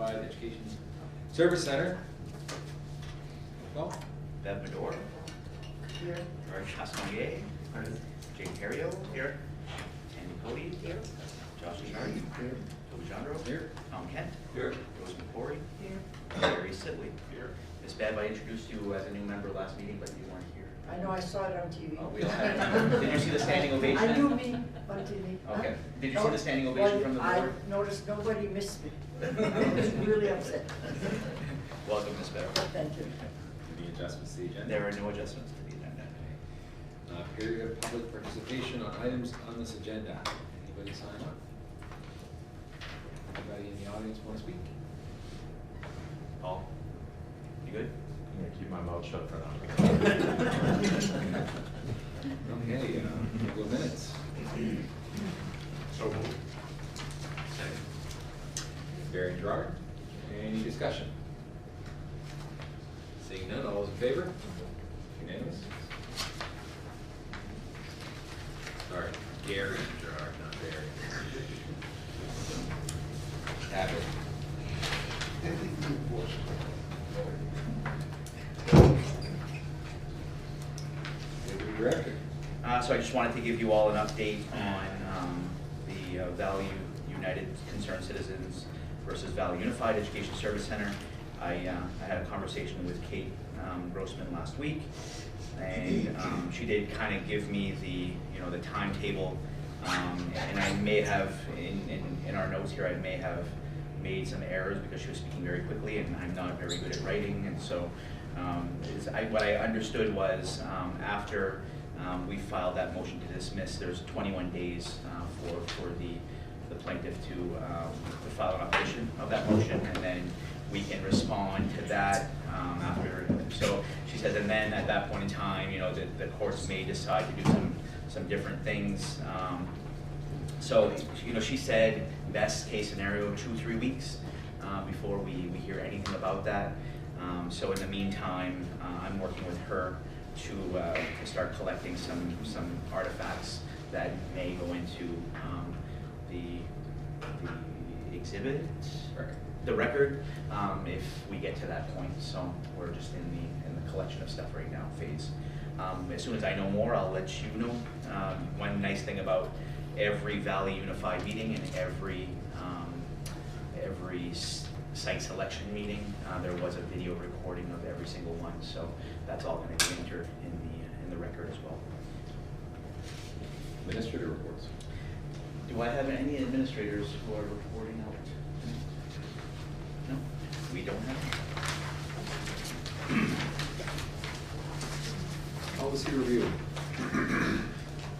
Unified Education Service Center. Well, Bev Medor. Here. George Chastonnier. Jake Terrio. Here. Andy Cody. Here. Josh Sharp. Here. Toby Jandro. Here. Tom Kent. Here. Rose McCory. Here. Gary Sibley. Here. Miss Bev, I introduced you as a new member last meeting, but you weren't here. I know, I saw it on TV. Oh, we all had. Did you see the standing ovation? I knew me on TV. Okay. Did you see the standing ovation from the board? I noticed nobody missed me. I was really upset. Welcome, Miss Bev. Thank you. Any adjustments to the agenda? There are no adjustments to the agenda. Period of public participation on items on this agenda. Anybody sign up? Anybody in the audience want to speak? Paul, you good? I'm gonna keep my mouth shut for now. Okay, we'll go minutes. So moved. Barry and Gerard, any discussion? Seeing none, all those in favor? Unanimous? Sorry, Gary and Gerard, not Barry. Abbott. Director. So I just wanted to give you all an update on the Valley United Concerned Citizens versus Valley Unified Education Service Center. I had a conversation with Kate Grossman last week, and she did kind of give me the timetable, and I may have in our notes here, I may have made some errors because she was speaking very quickly, and I'm not very good at writing, and so what I understood was after we filed that motion to dismiss, there's 21 days for the plaintiff to file an opposition of that motion, and then we can respond to that after. So she says, and then at that point in time, the courts may decide to do some different things. So she said best case scenario 2-3 weeks before we hear anything about that. So in the meantime, I'm working with her to start collecting some artifacts that may go into the exhibit, the record, if we get to that point. So we're just in the collection of stuff right now phase. As soon as I know more, I'll let you know. One nice thing about every Valley Unified meeting and every site selection meeting, there was a video recording of every single one, so that's all going to be entered in the record as well. Administrator reports. Do I have any administrators who are reporting out? No, we don't have. Policy review.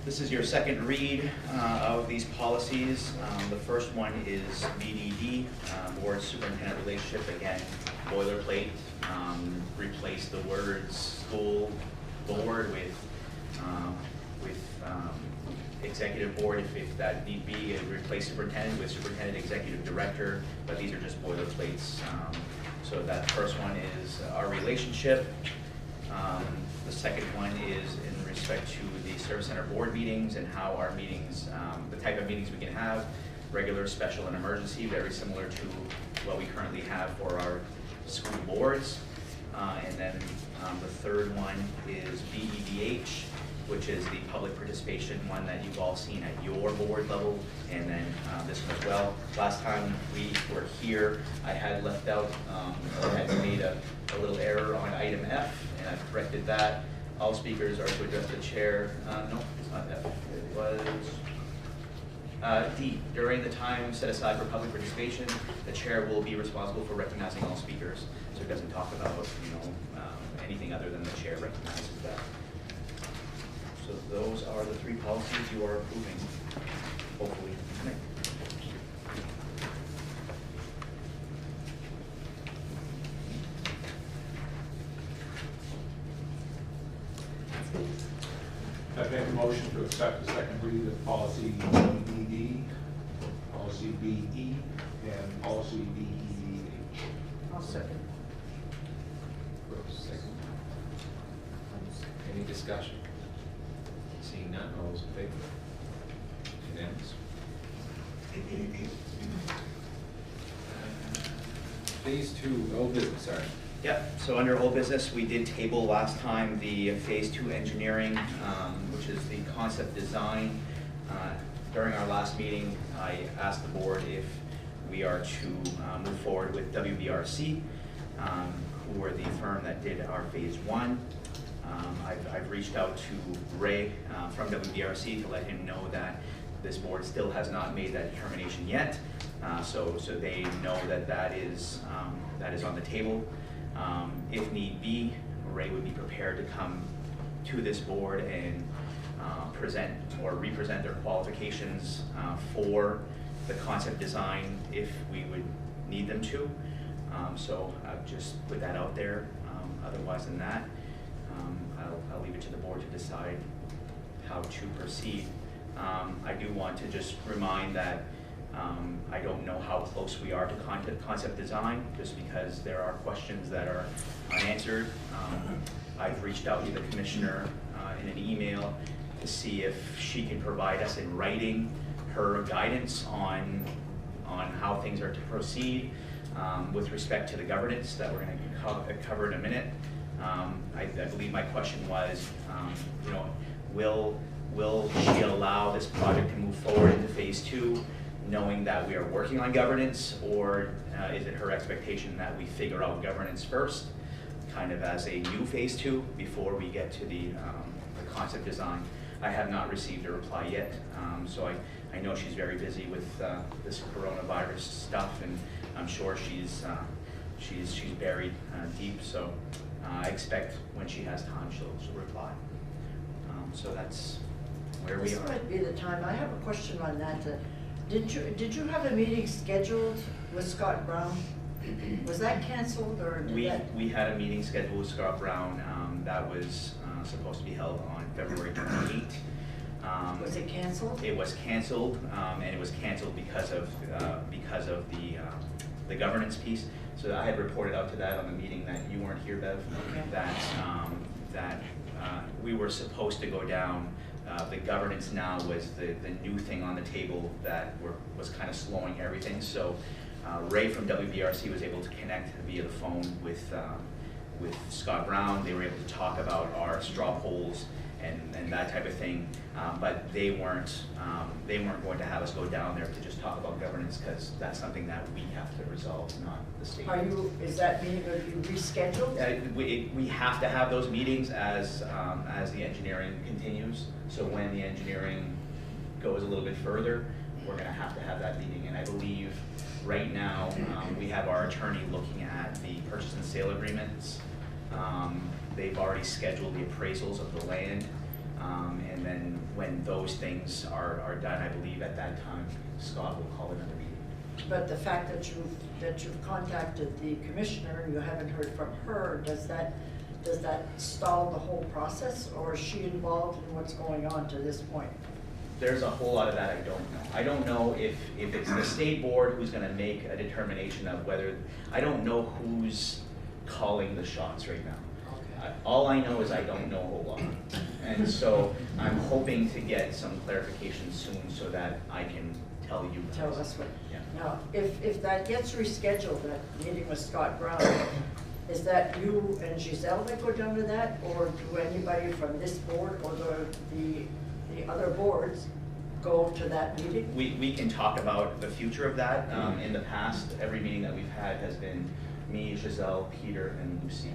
This is your second read of these policies. The first one is BDD, Board Superintendent Relationship. Again, boilerplate. Replace the words school board with executive board if that need be. Replace superintendent with superintendent executive director. But these are just boilerplates. So that first one is our relationship. The second one is in respect to the service center board meetings and how our meetings, the type of meetings we can have, regular, special, and emergency, very similar to what we currently have for our school boards. And then the third one is BEDH, which is the public participation one that you've all seen at your board level, and then this one as well. Last time we were here, I had left out, I had made a little error on item F, and I've corrected that. All speakers are to address the chair. No, it's not F. It was D. During the time set aside for public participation, the chair will be responsible for recognizing all speakers. So it doesn't talk about anything other than the chair recognizes that. So those are the three policies you are approving, hopefully tonight. I make a motion to accept the second read of policy BED, policy BE, and policy BEDH. I'll second. Second. Any discussion? Seeing none, all those in favor? Unanimous. phase 2, old business, sorry. Yep, so under old business, we did table last time the phase 2 engineering, which is the concept design. During our last meeting, I asked the board if we are to move forward with WBRC, who were the firm that did our phase 1. I've reached out to Ray from WBRC to let him know that this board still has not made that determination yet, so they know that that is on the table. If need be, Ray would be prepared to come to this board and present or represent their qualifications for the concept design if we would need them to. So I've just put that out there. Otherwise than that, I'll leave it to the board to decide how to proceed. I do want to just remind that I don't know how close we are to concept design, just because there are questions that are unanswered. I've reached out to the commissioner in an email to see if she can provide us in writing her guidance on how things are to proceed with respect to the governance that we're going to cover in a minute. I believe my question was, you know, will she allow this project to move forward into phase 2, knowing that we are working on governance, or is it her expectation that we figure out governance first, kind of as a new phase 2 before we get to the concept design? I have not received a reply yet, so I know she's very busy with this coronavirus stuff, and I'm sure she's buried deep. So I expect when she has time, she'll reply. So that's where we are. This might be the time. I have a question on that. Did you have a meeting scheduled with Scott Brown? Was that canceled, or did we had a meeting scheduled with Scott Brown that was supposed to be held on February 28th. Was it canceled? It was canceled, and it was canceled because of the governance piece. So I had reported out to that on the meeting that you weren't here, Bev. Okay. That we were supposed to go down. The governance now was the new thing on the table that was kind of slowing everything. So Ray from WBRC was able to connect via the phone with Scott Brown. They were able to talk about our straw polls and that type of thing, but they weren't going to have us go down there to just talk about governance, because that's something that we have to resolve, not the state. Is that meeting going to be rescheduled? We have to have those meetings as the engineering continues. So when the engineering goes a little bit further, we're going to have that meeting. And I believe right now we have our attorney looking at the purchase and sale agreements. They've already scheduled the appraisals of the land, and then when those things are done, I believe at that time Scott will call another meeting. But the fact that you've contacted the commissioner and you haven't heard from her, does that stall the whole process, or is she involved in what's going on to this point? There's a whole lot of that I don't know. I don't know if it's the state board who's going to make a determination of whether. I don't know who's calling the shots right now. All I know is I don't know a whole lot. And so I'm hoping to get some clarification soon so that I can tell you guys. Tell us what. Yeah. Now, if that gets rescheduled, that meeting with Scott Brown, is that you and Giselle that go down to that, or do anybody from this board or the other boards go to that meeting? We can talk about the future of that. In the past, every meeting that we've had has been me, Giselle, Peter, and Lucy.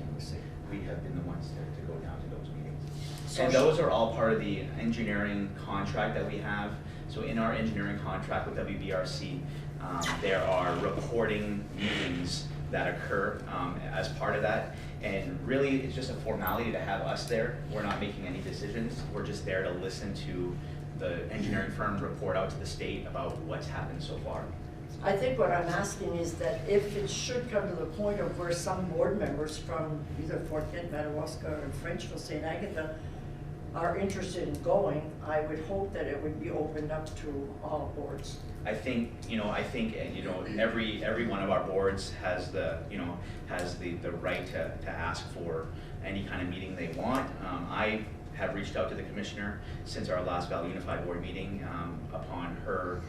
We have been the ones to go down to those meetings. So and those are all part of the engineering contract that we have. So in our engineering contract with WBRC, there are reporting meetings that occur as part of that. And really, it's just a formality to have us there. We're not making any decisions. We're just there to listen to the engineering firm report out to the state about what's happened so far. I think what I'm asking is that if it should come to the point of where some board members from either Fort Kent, Madawaska, or Frenchville, St. Agatha are interested in going, I would hope that it would be opened up to all boards. I think every one of our boards has the right to ask for any kind of meeting they want. I have reached out to the commissioner since our last Valley Unified Board meeting upon her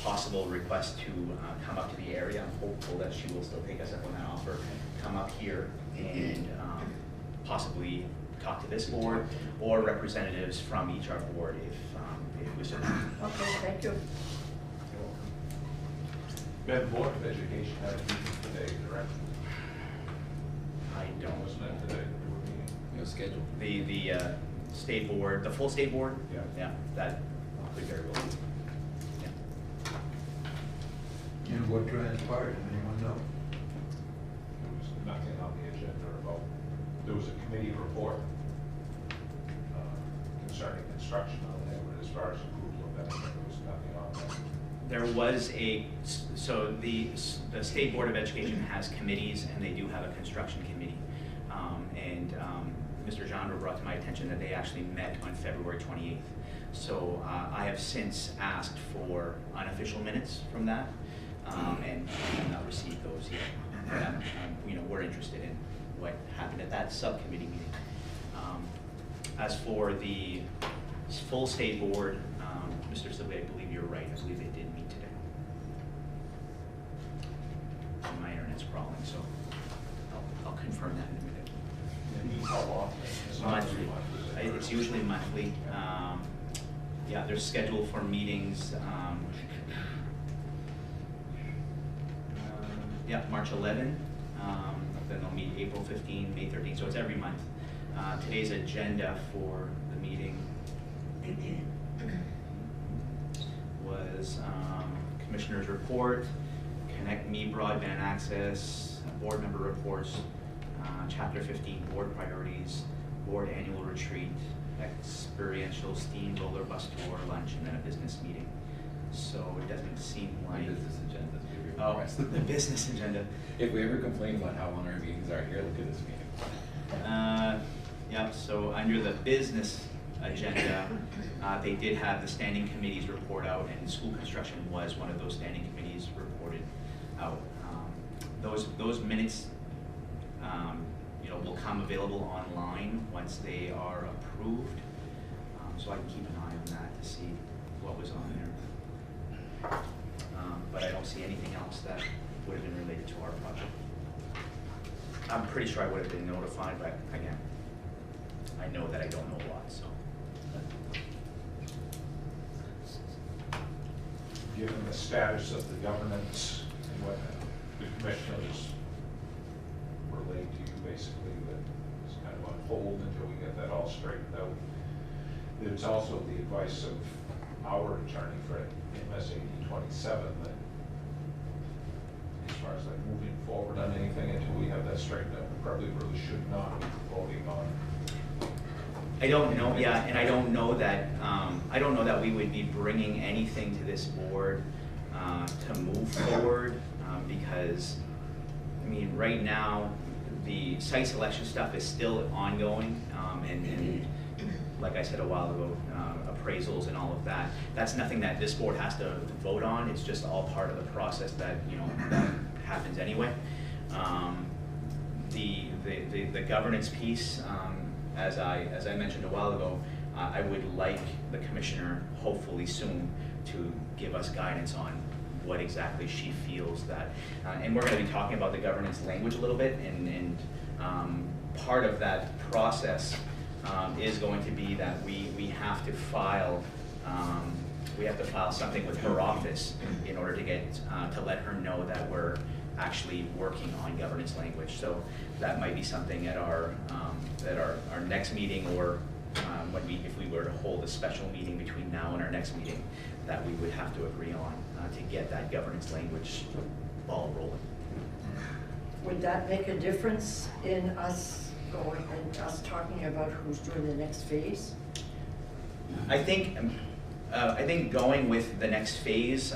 possible request to come up to the area. I'm hopeful that she will still take us up on that offer, come up here and possibly talk to this board or representatives from each our board if it was enough. Okay, thank you. Ben, Board of Education had a meeting today, correct? I don't. Wasn't that today, they were meeting? No schedule. The state board, the full state board? Yeah. Yeah, that could very well be. Yeah. And what transpired, anyone know? There was nothing on the agenda about, there was a committee report concerning construction on that, but as far as approval of anything, there was nothing on that. There was so the State Board of Education has committees, and they do have a construction committee. Mr. Jandro brought to my attention that they actually met on February 28th. So I have since asked for unofficial minutes from that, and have not received those yet. But we're interested in what happened at that subcommittee meeting. As for the full State Board, Mr. Sibley, I believe you're right. I believe they did meet today. And my internet's crawling, so I'll confirm that in a minute. And how often? It's not Monthly. monthly, is it? It's usually monthly. Yeah, they're scheduled for meetings. Yeah, March 11. Then they'll meet April 15, May 13. So it's every month. Today's agenda for the meeting was Commissioner's report, Connect Me broadband access, board member reports, Chapter 15 board priorities, board annual retreat, experiential steam roller bus tour, lunch, and then a business meeting. So it doesn't seem like Business agenda. the business agenda. If we ever complain about how long our meetings are here, look at this meeting. Yeah, so under the business agenda, they did have the standing committees report out, and school construction was one of those standing committees reported out. Those minutes, will come available online once they are approved. So I can keep an eye on that to see what was on there. But I don't see anything else that would have been related to our project. I'm pretty sure I would have been notified, but again, I know that I don't know a lot, so. Given the status of the governance and what the commissioners relayed to you, basically, that it's kind of on hold until we get that all straightened out. There's also the advice of our attorney for MS 1827 that as far as like moving forward on anything until we have that straightened out, we probably really should not be voting on. I don't know, yeah, and I don't know that we would be bringing anything to this board to move forward, because, I mean, right now, the site selection stuff is still ongoing, and like I said a while ago, appraisals and all of that, that's nothing that this board has to vote on. It's just all part of the process that, that happens anyway. The governance piece, as I mentioned a while ago, I would like the commissioner, hopefully soon, to give us guidance on what exactly she feels that, and we're going to be talking about the governance language a little bit, and part of that process is going to be that we have to file something with her office in order to get to let her know that we're actually working on governance language. So that might be something at our next meeting, or if we were to hold a special meeting between now and our next meeting, that we would have to agree on to get that governance language ball rolling. Would that make a difference in us going and us talking about who's doing the next phase? I think going with the next phase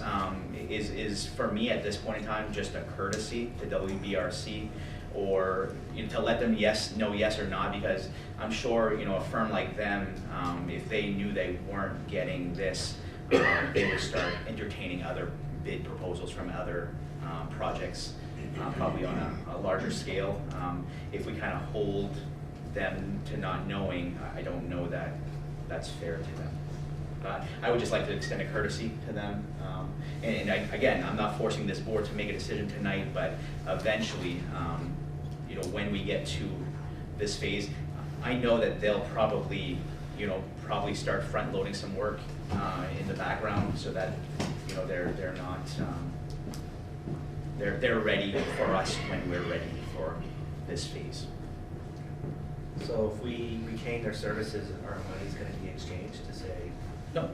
is for me at this point in time just a courtesy to WBRC, or to let them know yes or not, because I'm sure a firm like them, if they knew they weren't getting this, they would start entertaining other bid proposals from other projects, probably on a larger scale. If we kind of hold them to not knowing, I don't know that that's fair to them. I would just like to extend a courtesy to them. Again, I'm not forcing this board to make a decision tonight, but eventually, you know, when we get to this phase, I know that they'll probably, you know, start front loading some work in the background so that, you know, they're not, they're ready for us when we're ready for this phase. So if we retain their services, our money's gonna be exchanged to say, No, no?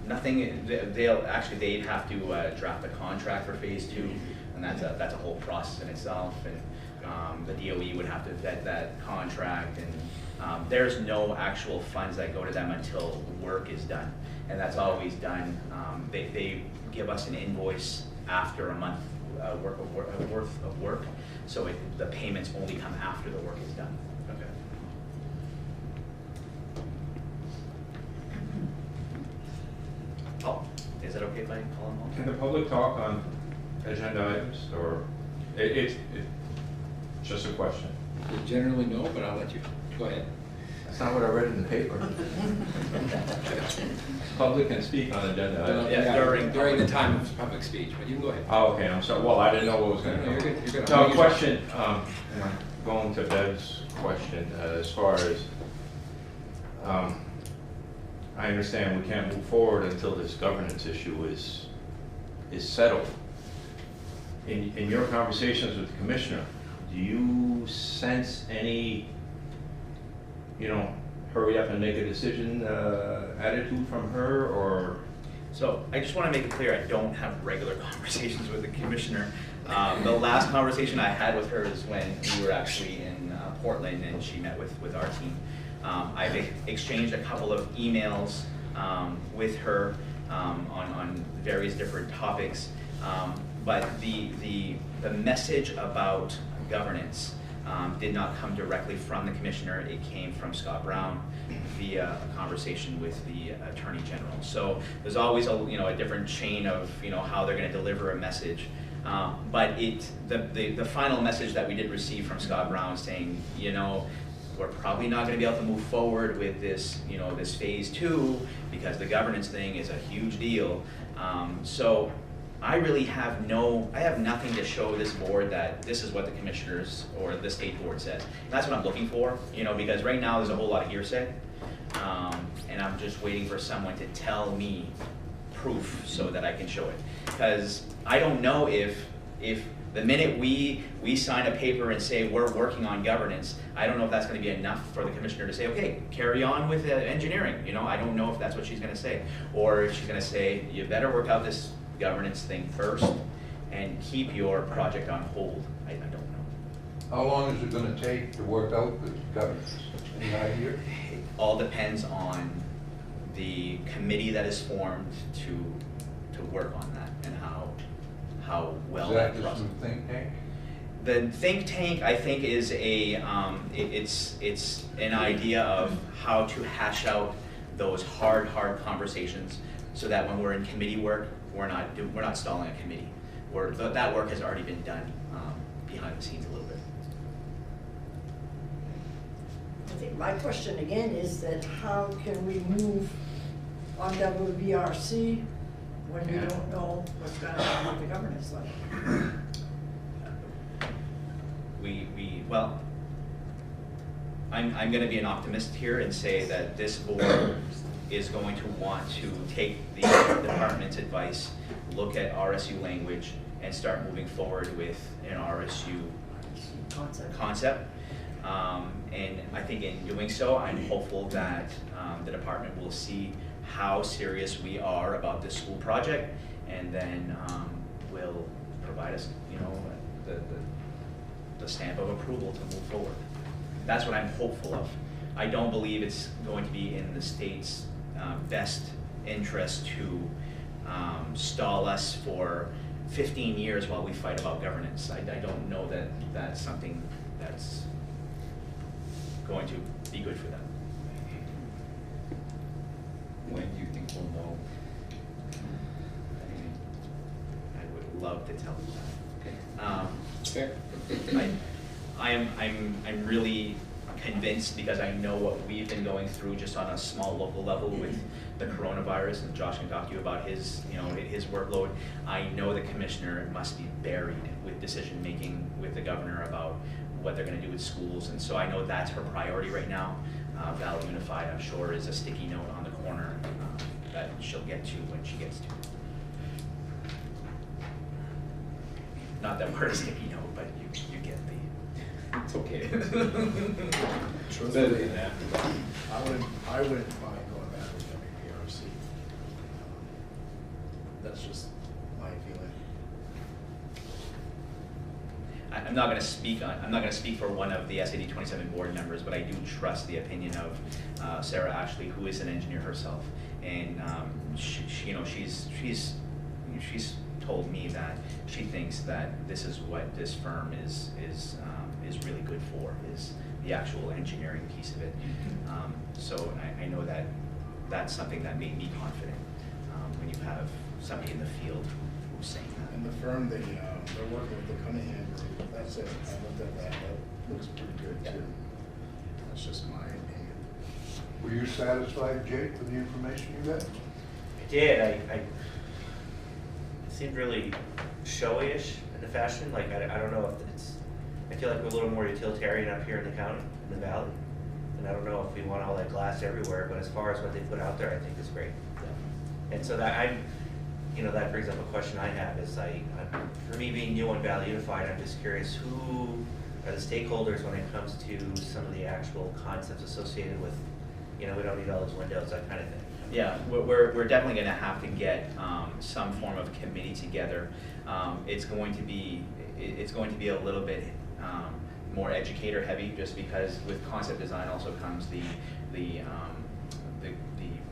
nothing. They'd have to draft a contract for phase 2, and that's a whole process in itself. And the DOE would have to vet that contract, and there's no actual funds that go to them until work is done, and that's always done. They give us an invoice after a month worth of work, so the payments only come after the work is done. Okay. Oh, is it okay if I call them all? Can the public talk on agenda items, or it's just a question? Generally no, but I'll let you, go ahead. That's not what I read in the paper. Public can speak on agenda items. Yeah, During the time of public speech, but you can go ahead. Oh, okay, I'm sorry, well, I didn't know what was gonna No, come. you're good, you're good. No, question, going to Bev's question, as far as, I understand we can't move forward until this governance issue is settled. In your conversations with the commissioner, do you sense any, you know, hurry up and make a decision attitude from her, or? So I just want to make it clear, I don't have regular conversations with the commissioner. The last conversation I had with her is when we were actually in Portland and she met with our team. I've exchanged a couple of emails with her on various different topics, but the message about governance did not come directly from the commissioner. It came from Scott Brown via a conversation with the Attorney General. So there's always a different chain of how they're going to deliver a message. But the final message that we did receive from Scott Brown saying, we're probably not going to be able to move forward with this, this phase 2 because the governance thing is a huge deal. So I really have nothing to show this board that this is what the commissioners or the state board says. And that's what I'm looking for, because right now there's a whole lot of hearsay, and I'm just waiting for someone to tell me proof so that I can show it. Because I don't know if the minute we sign a paper and say we're working on governance, I don't know if that's going to be enough for the commissioner to say, okay, carry on with engineering. I don't know if that's what she's going to say, or if she's going to say you better work out this governance thing first and keep your project on hold. I don't know. How long is it going to take to work out the governance? Any idea? It all depends on the committee that is formed to work on that and how well Is that that just process. a think tank? The think tank, I think, is it's an idea of how to hash out those hard conversations so that when we're in committee work, we're not stalling a committee. That work has already been done behind the scenes a little bit. I think my question again is that how can we move on WBRC when we don't know what's going to happen with the governance level? Well, I'm going to be an optimist here and say that this board is going to want to take the department's advice, look at RSU language, and start moving forward with an RSU concept. And I think in doing so, I'm hopeful that the department will see how serious we are about this school project, and then will provide us, the stamp of approval to move forward. That's what I'm hopeful of. I don't believe it's going to be in the state's best interest to stall us for 15 years while we fight about governance. I don't know that that's something that's going to be good for them. When do you think we'll know? I would love to tell you that. Fair. I'm really convinced, because I know what we've been going through just on a small local level with the coronavirus, and Josh can talk to you about his, his workload. I know the commissioner must be buried with decision making with the governor about what they're going to do with schools, and so I know that's her priority right now. Valley Unified, I'm sure, is a sticky note on the corner that she'll get to when she gets to. Not that we're a sticky note, but you get the. It's okay. Truthfully, Better than that. I wouldn't mind going back with WPRC. That's just my feeling. I'm not going to speak for one of the SAD 27 board members, but I do trust the opinion of Sarah Ashley, who is an engineer herself, and she's told me that she thinks that this is what this firm is really good for, is the actual engineering piece of it. So I know that that's something that made me confident when you have somebody in the field who's saying that. And the firm, they're working with the Cunningham Group. That's it. I looked at that. That looks pretty good too. That's just my opinion. Were you satisfied, Jake, with the information you got? I did. It seemed really showy-ish in the fashion. Like, I don't know if it's, I feel like we're a little more utilitarian up here in the county, in the valley. And I don't know if we want all that glass everywhere, but as far as what they put out there, I think is great. And so that that brings up a question I have is for me being new on Valley Unified, I'm just curious, who are the stakeholders when it comes to some of the actual concepts associated with, we don't need all those windows, that kind of thing. Yeah, we're definitely going to have to get some form of committee together. It's going to be a little bit more educator heavy, just because with concept design also comes the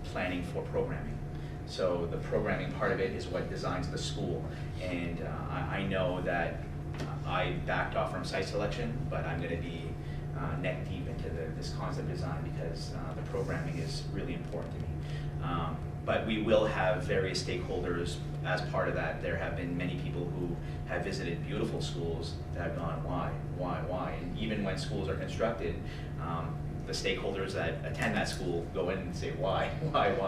planning for programming. So the programming part of it is what designs the school, and I know that I backed off from site selection, but I'm going to be neck deep into this concept design because the programming is really important to me. But we will have various stakeholders as part of that. There have been many people who have visited beautiful schools that have gone, why? And even when schools are constructed, the stakeholders that attend that school go in and say, why?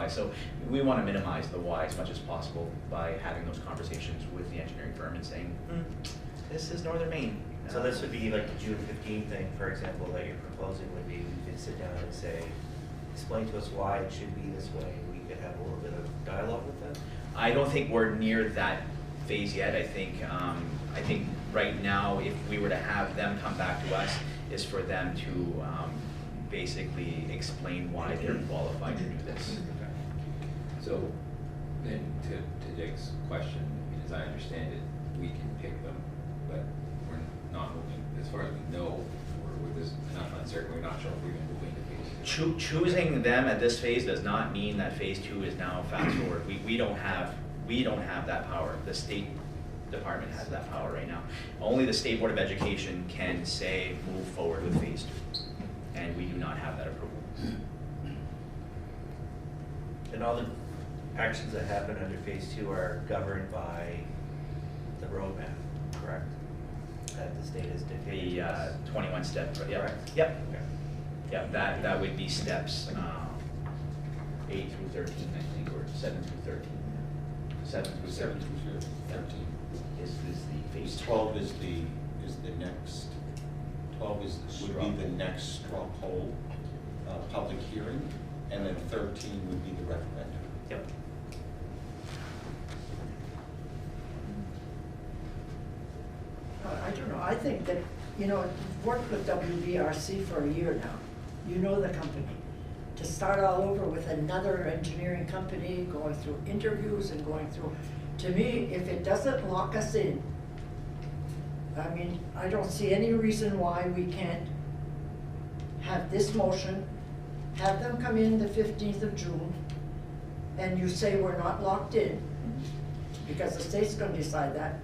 So we want to minimize the why as much as possible by having those conversations with the engineering firm and saying, this is Northern Maine. So this would be like the June 15 thing, for example, that you're proposing would be, we could sit down and say, explain to us why it should be this way. We could have a little bit of dialogue with them. I don't think we're near that phase yet. I think right now, if we were to have them come back to us, is for them to basically explain why they're qualified to do this. So then to Jake's question, as I understand it, we can pick them, but we're not moving, as far as we know, we're with this, not uncertain, we're not sure if we're going to move into phase 2. Choosing them at this phase does not mean that phase 2 is now fast forward. We don't have that power. The State Department has that power right now. Only the State Board of Education can say move forward with phase 2, and we do not have that approval. And all the actions that happen under phase 2 are governed by the roadmap, correct? That the state is dictating. The 21 step, yep. Correct? Yep. Okay. Yep, that would be steps 8 through 13, I think, or 7 through 13. 7 through 7 13. through 13. Is the phase 2. 12 is the next, 12 would be the next straw poll public hearing, and then 13 would be the referendum. Yep. I don't know, I think that, you've worked with WBRC for a year now. You know the company. To start all over with another engineering company, going through interviews and going through, to me, if it doesn't lock us in, I don't see any reason why we can't have this motion, have them come in the 15th of June, and you say we're not locked in, because the state's gonna decide that.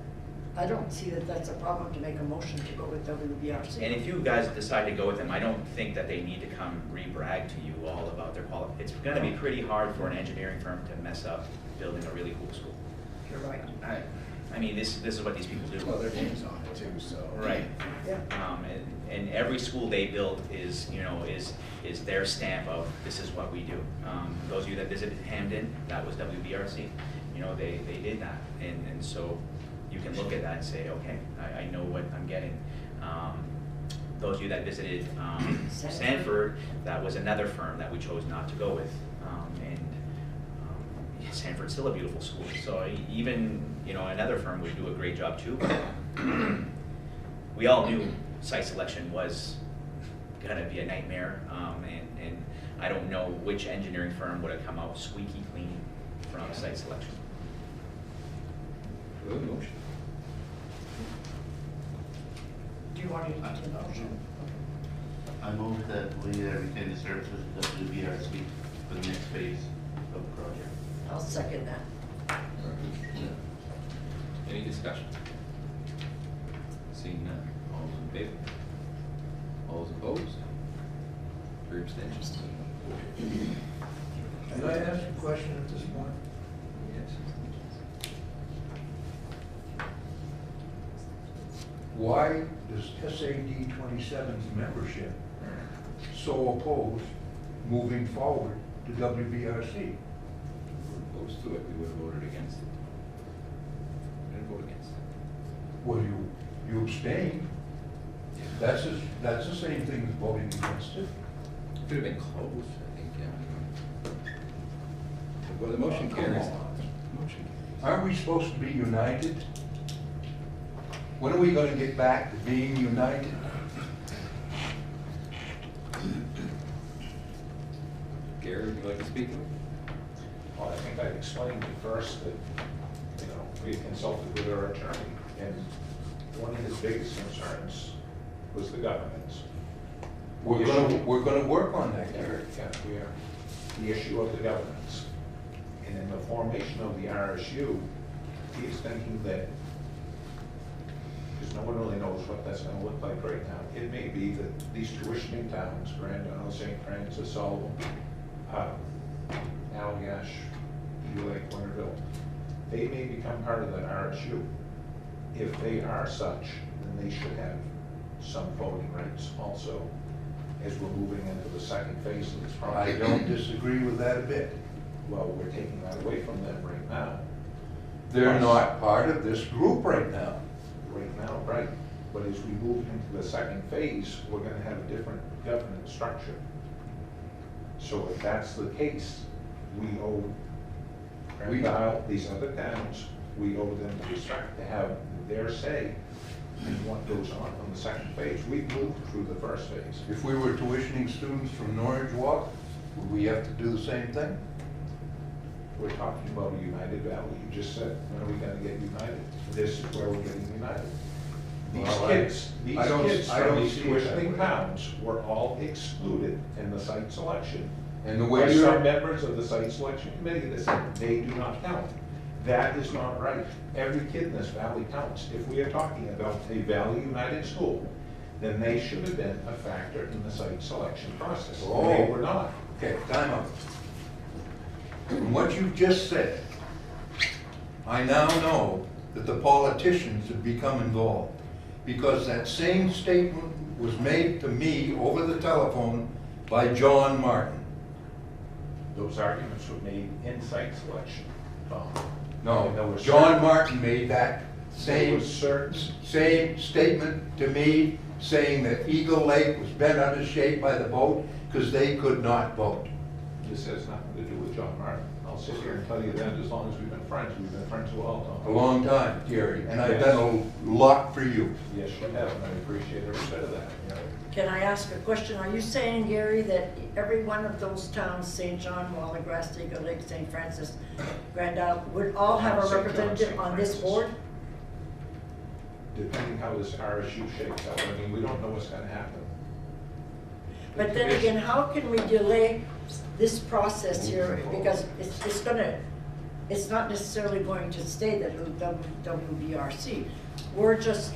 I don't see that that's a problem to make a motion to go with WBRC. And if you guys decide to go with them, I don't think that they need to come re-brag to you all about their quality. It's gonna be pretty hard for an engineering firm to mess up building a really cool school. You're right. I mean, this is what these people do. Well, their name's on it too, so. Right. Yeah. And every school they build is, you know, is their stamp of this is what we do. Those of you that visited Hamden, that was WBRC, you know, they did that. And so you can look at that and say, okay, I know what I'm getting. Those of you that visited Sanford, that was another firm that we chose not to go with. Yeah, Sanford's still a beautiful school. So even, you know, another firm would do a great job too. We all knew site selection was gonna be a nightmare, and I don't know which engineering firm would have come out squeaky clean from site selection. Good motion. Do you want to do the motion? I move that we retain the services of WBRC for the next phase of the project. I'll second that. Any discussion? Seeing none, all those in favor? All those opposed? 3 abstentions. Can I ask a question at this point? Yes. Why does SAD 27's membership so oppose moving forward to WBRC? If we're opposed to it, we would have voted against it. We didn't vote against it. Well, you abstained. That's the same thing as voting against it. Could have been close, I think, yeah. Well, the motion Come carries. on. Motion carries. Aren't we supposed to be united? When are we going to get back to being united? Gary, would you like to speak? Well, I think I explained at first that, you know, we had consulted with our attorney, and one of his biggest concerns was the governance. We're going to work on that, Gary. Yeah, we are. The issue of the governance. And in the formation of the RSU, he is thinking that, because no one really knows what that's going to look like right now, it may be that these tuitioning towns, Grand Island, St. Francis, Sullivan, Allagash, Eagle Lake, Winterville, they may become part of that RSU. If they are such, then they should have some voting rights also, as we're moving into the second phase of this I project. don't disagree with that a bit. Well, we're taking that away from them right now. They're not part of this group right now. Right now, right. But as we move into the second phase, we're gonna have a different governance structure. So if that's the case, we owe Grand Isle, these other towns, we owe them the respect to have their say in what goes on the second phase. We've moved through the first phase. If we were tuitioning students from Norwich Walk, would we have to do the same thing? We're talking about a united valley. You just said, when are we gonna get united? This is where we're getting united. These Well, kids I don't from these see it that tuitioning way. towns were all excluded in the site selection. And the By way some you're, members of the site selection committee that said they do not count. That is not right. Every kid in this valley counts. If we are talking about a Valley United School, then they should have been a factor in the site selection process. They Oh. were not. okay, time out. From what you've just said, I now know that the politicians have become involved, because that same statement was made to me over the telephone by John Martin. Those arguments were made in site selection, Tom. No, And there were John certain- Martin made that There same, were certain, same statement to me, saying that Eagle Lake was bent out of shape by the vote because they could not vote. this has nothing to do with John Martin. I'll sit here and tell you that as long as we've been friends. We've been friends a while, A Tom. long time, Gary, and I've done a lot for you. Yes, you have, and I appreciate every bit of that. Can I ask a question? Are you saying, Gary, that every one of those towns, St. John, Wallagrass, Eagle Lake, St. Francis, Grand Isle, would all have a St. John, representative St. on this Francis. board? Depending how this RSU shakes out, I mean, we don't know what's gonna happen. But then again, how can we delay this process here? Because it's not necessarily going to stay the WBRC. We're just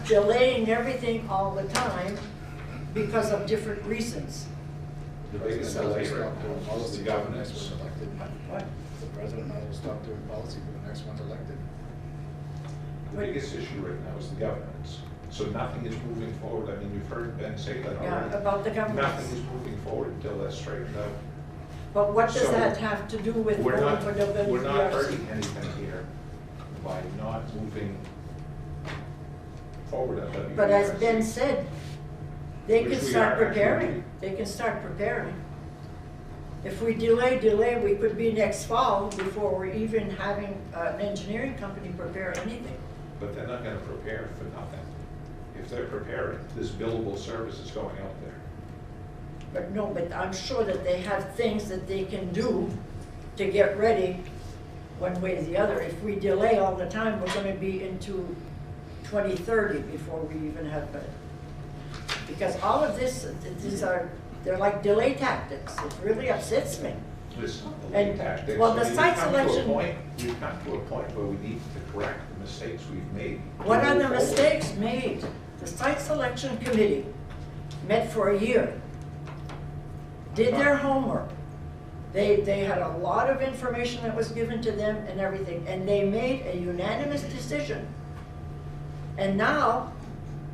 delaying everything all the time because of different reasons. The biggest delay right now is the governance. What? The president might as well stop doing policy when the next one's elected. The biggest issue right now is the governance. So nothing is moving forward. I mean, you've heard Ben say that Yeah, already. about the governance. Nothing is moving forward until that's straightened out. But what does So, that have to do with We're going not, for the we're not WRC? hurting anything here by not moving forward at WRC. But as Ben said, they Which can we start are preparing. actually- They can start preparing. If we delay, we could be next fall before we're even having an engineering company prepare anything. But they're not gonna prepare for nothing. If they're preparing, this billable service is going out there. But no, but I'm sure that they have things that they can do to get ready one way or the other. If we delay all the time, we're gonna be into 2030 before we even have, because all of this, they're like delay tactics. It really upsets me. It's not the And, lead tactics. well, the I mean, site we've come to a selection- point- We've come to a point where we need to correct the mistakes we've made. to What are move the forward. mistakes made? The site selection committee met for a year, did their homework. They had a lot of information that was given to them and everything, and they made a unanimous decision. And now,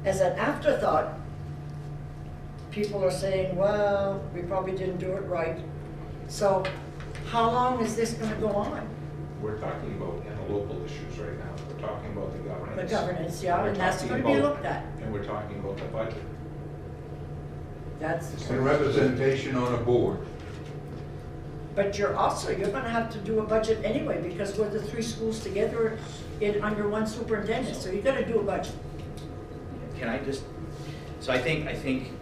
as an afterthought, people are saying, well, we probably didn't do it right. So how long is this gonna go on? We're talking about interlocal issues right now. We're talking about the governance. The governance, yeah, We're and that's talking gonna be about- looked at. And we're talking about the budget. That's, And representation on a board. but you're gonna have to do a budget anyway, because we're the three schools together under one superintendent, so you gotta do a budget. Can I just, so I think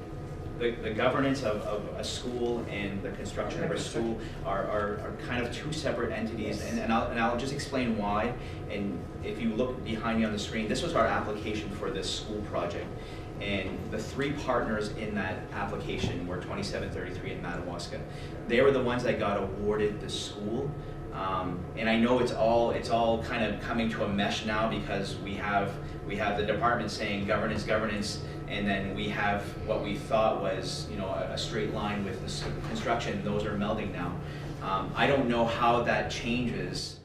the governance of a school and the construction of a school are kind of two separate entities, and I'll just explain why. And if you look behind me on the screen, this was our application for this school project. And the three partners in that application were 2733 and Madawaska. They were the ones that got awarded the school. And I know it's all kind of coming to a mesh now, because we have the department saying governance, and then we have what we thought was, you know, a straight line with the construction. Those are melding now. I don't know how that changes.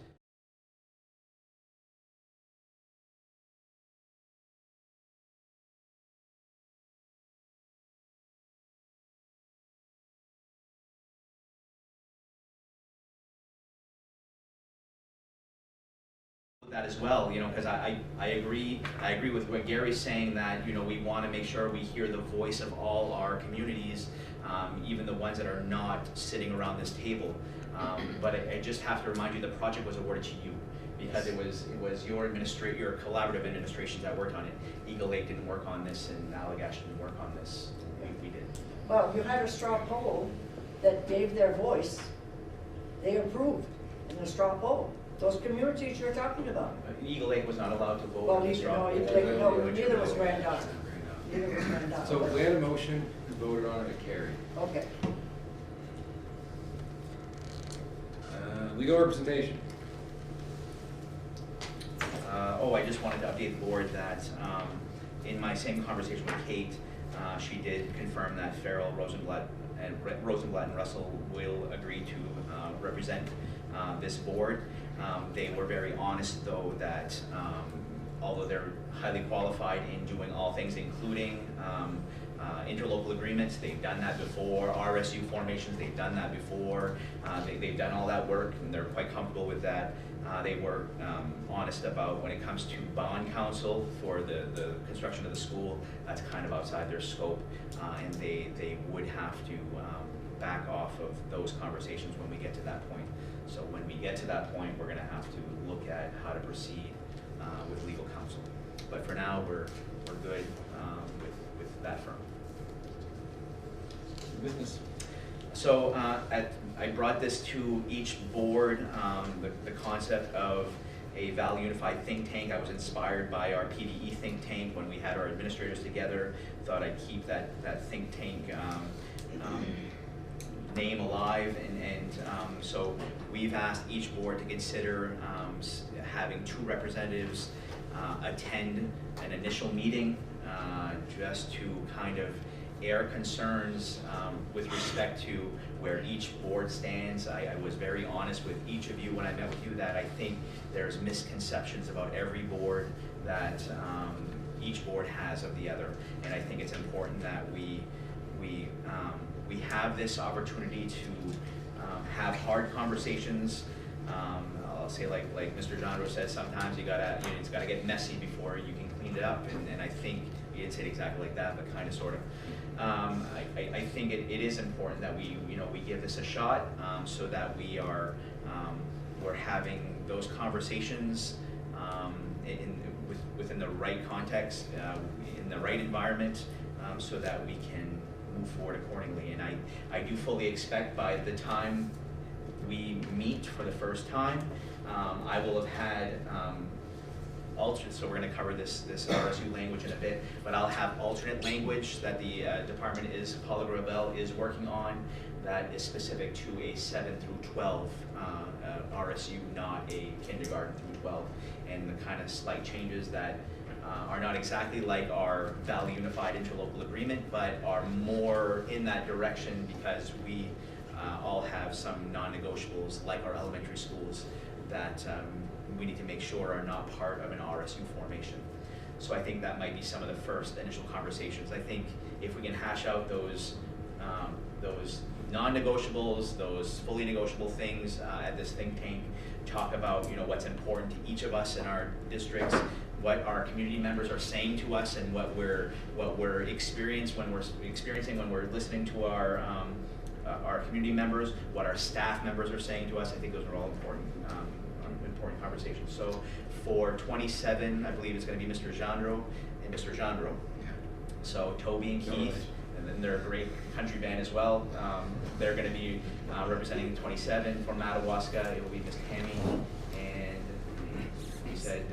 That as well, you know, because I agree with what Gary's saying, that, you know, we want to make sure we hear the voice of all our communities, even the ones that are not sitting around this table. But I just have to remind you, the project was awarded to you because it was your collaborative administrations that worked on it. Eagle Lake didn't work on this, and Allagash didn't work on this. We did. Well, you had a straw poll that gave their voice. They approved in the straw poll. Those communities you're talking about. Eagle Lake was not allowed to vote Well, on the you straw know, poll. neither was Grand Island. Neither was Grand Island. So we had a motion, we voted on it, it carried. Okay. Legal representation. I just wanted to update the board that in my same conversation with Kate, she did confirm that Farrell, Rosenblatt, and Russell will agree to represent this board. They were very honest, though, that although they're highly qualified in doing all things, including interlocal agreements, they've done that before, RSU formations, they've done that before, they've done all that work, and they're quite comfortable with that. They were honest about when it comes to bond counsel for the construction of the school, that's kind of outside their scope, and they would have to back off of those conversations when we get to that point. So when we get to that point, we're gonna have to look at how to proceed with legal counsel. But for now, we're good with that firm. Business. So I brought this to each board, the concept of a Valley Unified think tank. I was inspired by our PDE think tank when we had our administrators together. Thought I'd keep that think tank name alive, and so we've asked each board to consider having 2 representatives attend an initial meeting just to kind of air concerns with respect to where each board stands. I was very honest with each of you when I met with you that I think there's misconceptions about every board, that each board has of the other. And I think it's important that we have this opportunity to have hard conversations. I'll say like Mr. Jandro said, sometimes it's gotta get messy before you can clean it up, and I think he didn't say it exactly like that, but kind of sort of. I think it is important that we give this a shot, so that we're having those conversations within the right context, in the right environment, so that we can move forward accordingly. And I do fully expect by the time we meet for the first time, I will have had alternate, so we're going to cover this RSU language in a bit, but I'll have alternate language that the department Paula Gravel is working on that is specific to a 7 through 12 RSU, not a kindergarten through 12, and the kind of slight changes that are not exactly like our Valley Unified Interlocal Agreement, but are more in that direction because we all have some non-negotiables like our elementary schools that we need to make sure are not part of an RSU formation. So I think that might be some of the first initial conversations. I think if we can hash out those non-negotiables, those fully negotiable things at this think tank, talk about what's important to each of us in our districts, what our community members are saying to us, and what we're experiencing when we're listening to our community members, what our staff members are saying to us. I think those are all important conversations. So for 27, I believe it's going to be Mr. Jandro and Mr. Jandro. So Toby and Keith, and then they're a great country band as well. They're going to be representing 27. For Madawaska, it will be Miss Tammy and he said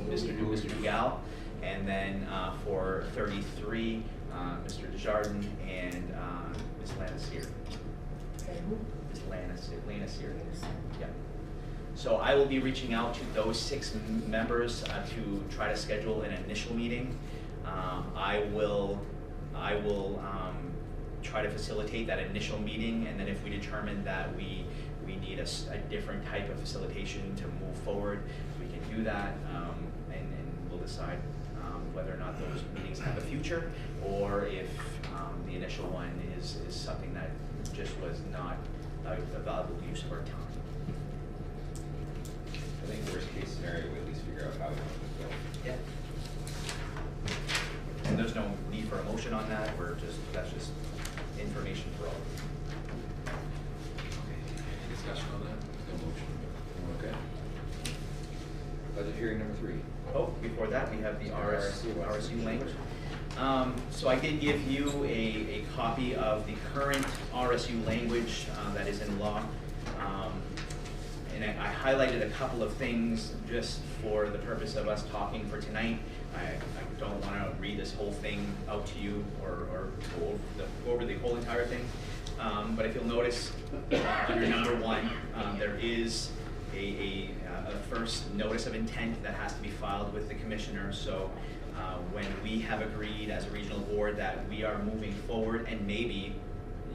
Mr. Dugal. And then for 33, Mr. Desjardins and Miss Lanasier. Miss Lanasier. Yeah. So I will be reaching out to those 6 members to try to schedule an initial meeting. I will try to facilitate that initial meeting, and then if we determine that we need a different type of facilitation to move forward, we can do that, and we'll decide whether or not those meetings have a future, or if the initial one is something that just was not a valuable use of our time. I think worst case scenario, we at least figure out how we want to go. Yeah. And there's no need for a motion on that. That's just information for all. Okay. Any discussion on that? No motion. Okay. Budget hearing number 3. Oh, before that, we have the RSU language. So I did give you a copy of the current RSU language that is in law. And I highlighted a couple of things just for the purpose of us talking for tonight. I don't want to read this whole thing out to you or go over the whole entire thing. But if you'll notice, under number 1, there is a first notice of intent that has to be filed with the commissioner. So when we have agreed as a regional board that we are moving forward, and maybe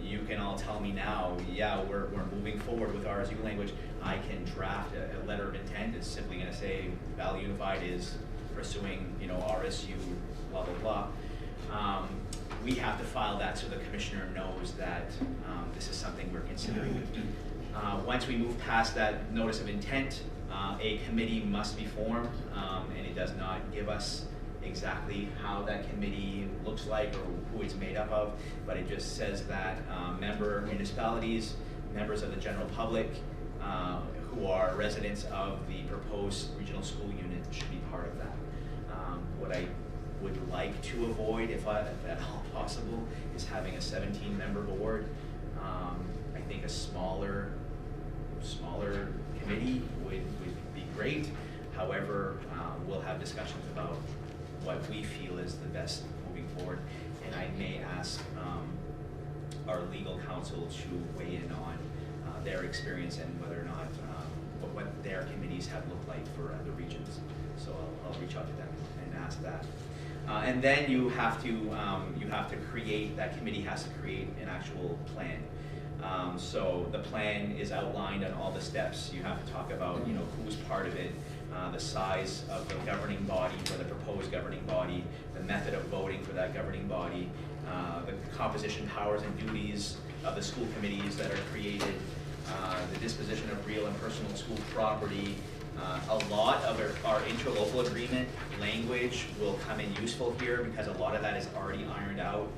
you can all tell me now, yeah, we're moving forward with RSU language, I can draft a letter of intent. It's simply going to say Valley Unified is pursuing, RSU, blah, blah, blah. We have to file that so the commissioner knows that this is something we're considering. Once we move past that notice of intent, a committee must be formed, and it does not give us exactly how that committee looks like or who it's made up of, but it just says that member municipalities, members of the general public who are residents of the proposed regional school unit should be part of that. What I would like to avoid, if at all possible, is having a 17-member board. I think a smaller committee would be great. However, we'll have discussions about what we feel is the best moving forward, and I may ask our legal counsel to weigh in on their experience and whether or not what their committees have looked like for other regions. So I'll reach out to them and ask that. And then you have to create, that committee has to create an actual plan. So the plan is outlined on all the steps. You have to talk about, who's part of it. the size of the governing body for the proposed governing body, the method of voting for that governing body, the composition, powers, and duties of the school committees that are created, the disposition of real and personal school property. A lot of our interlocal agreement language will come in useful here because a lot of that is already ironed out.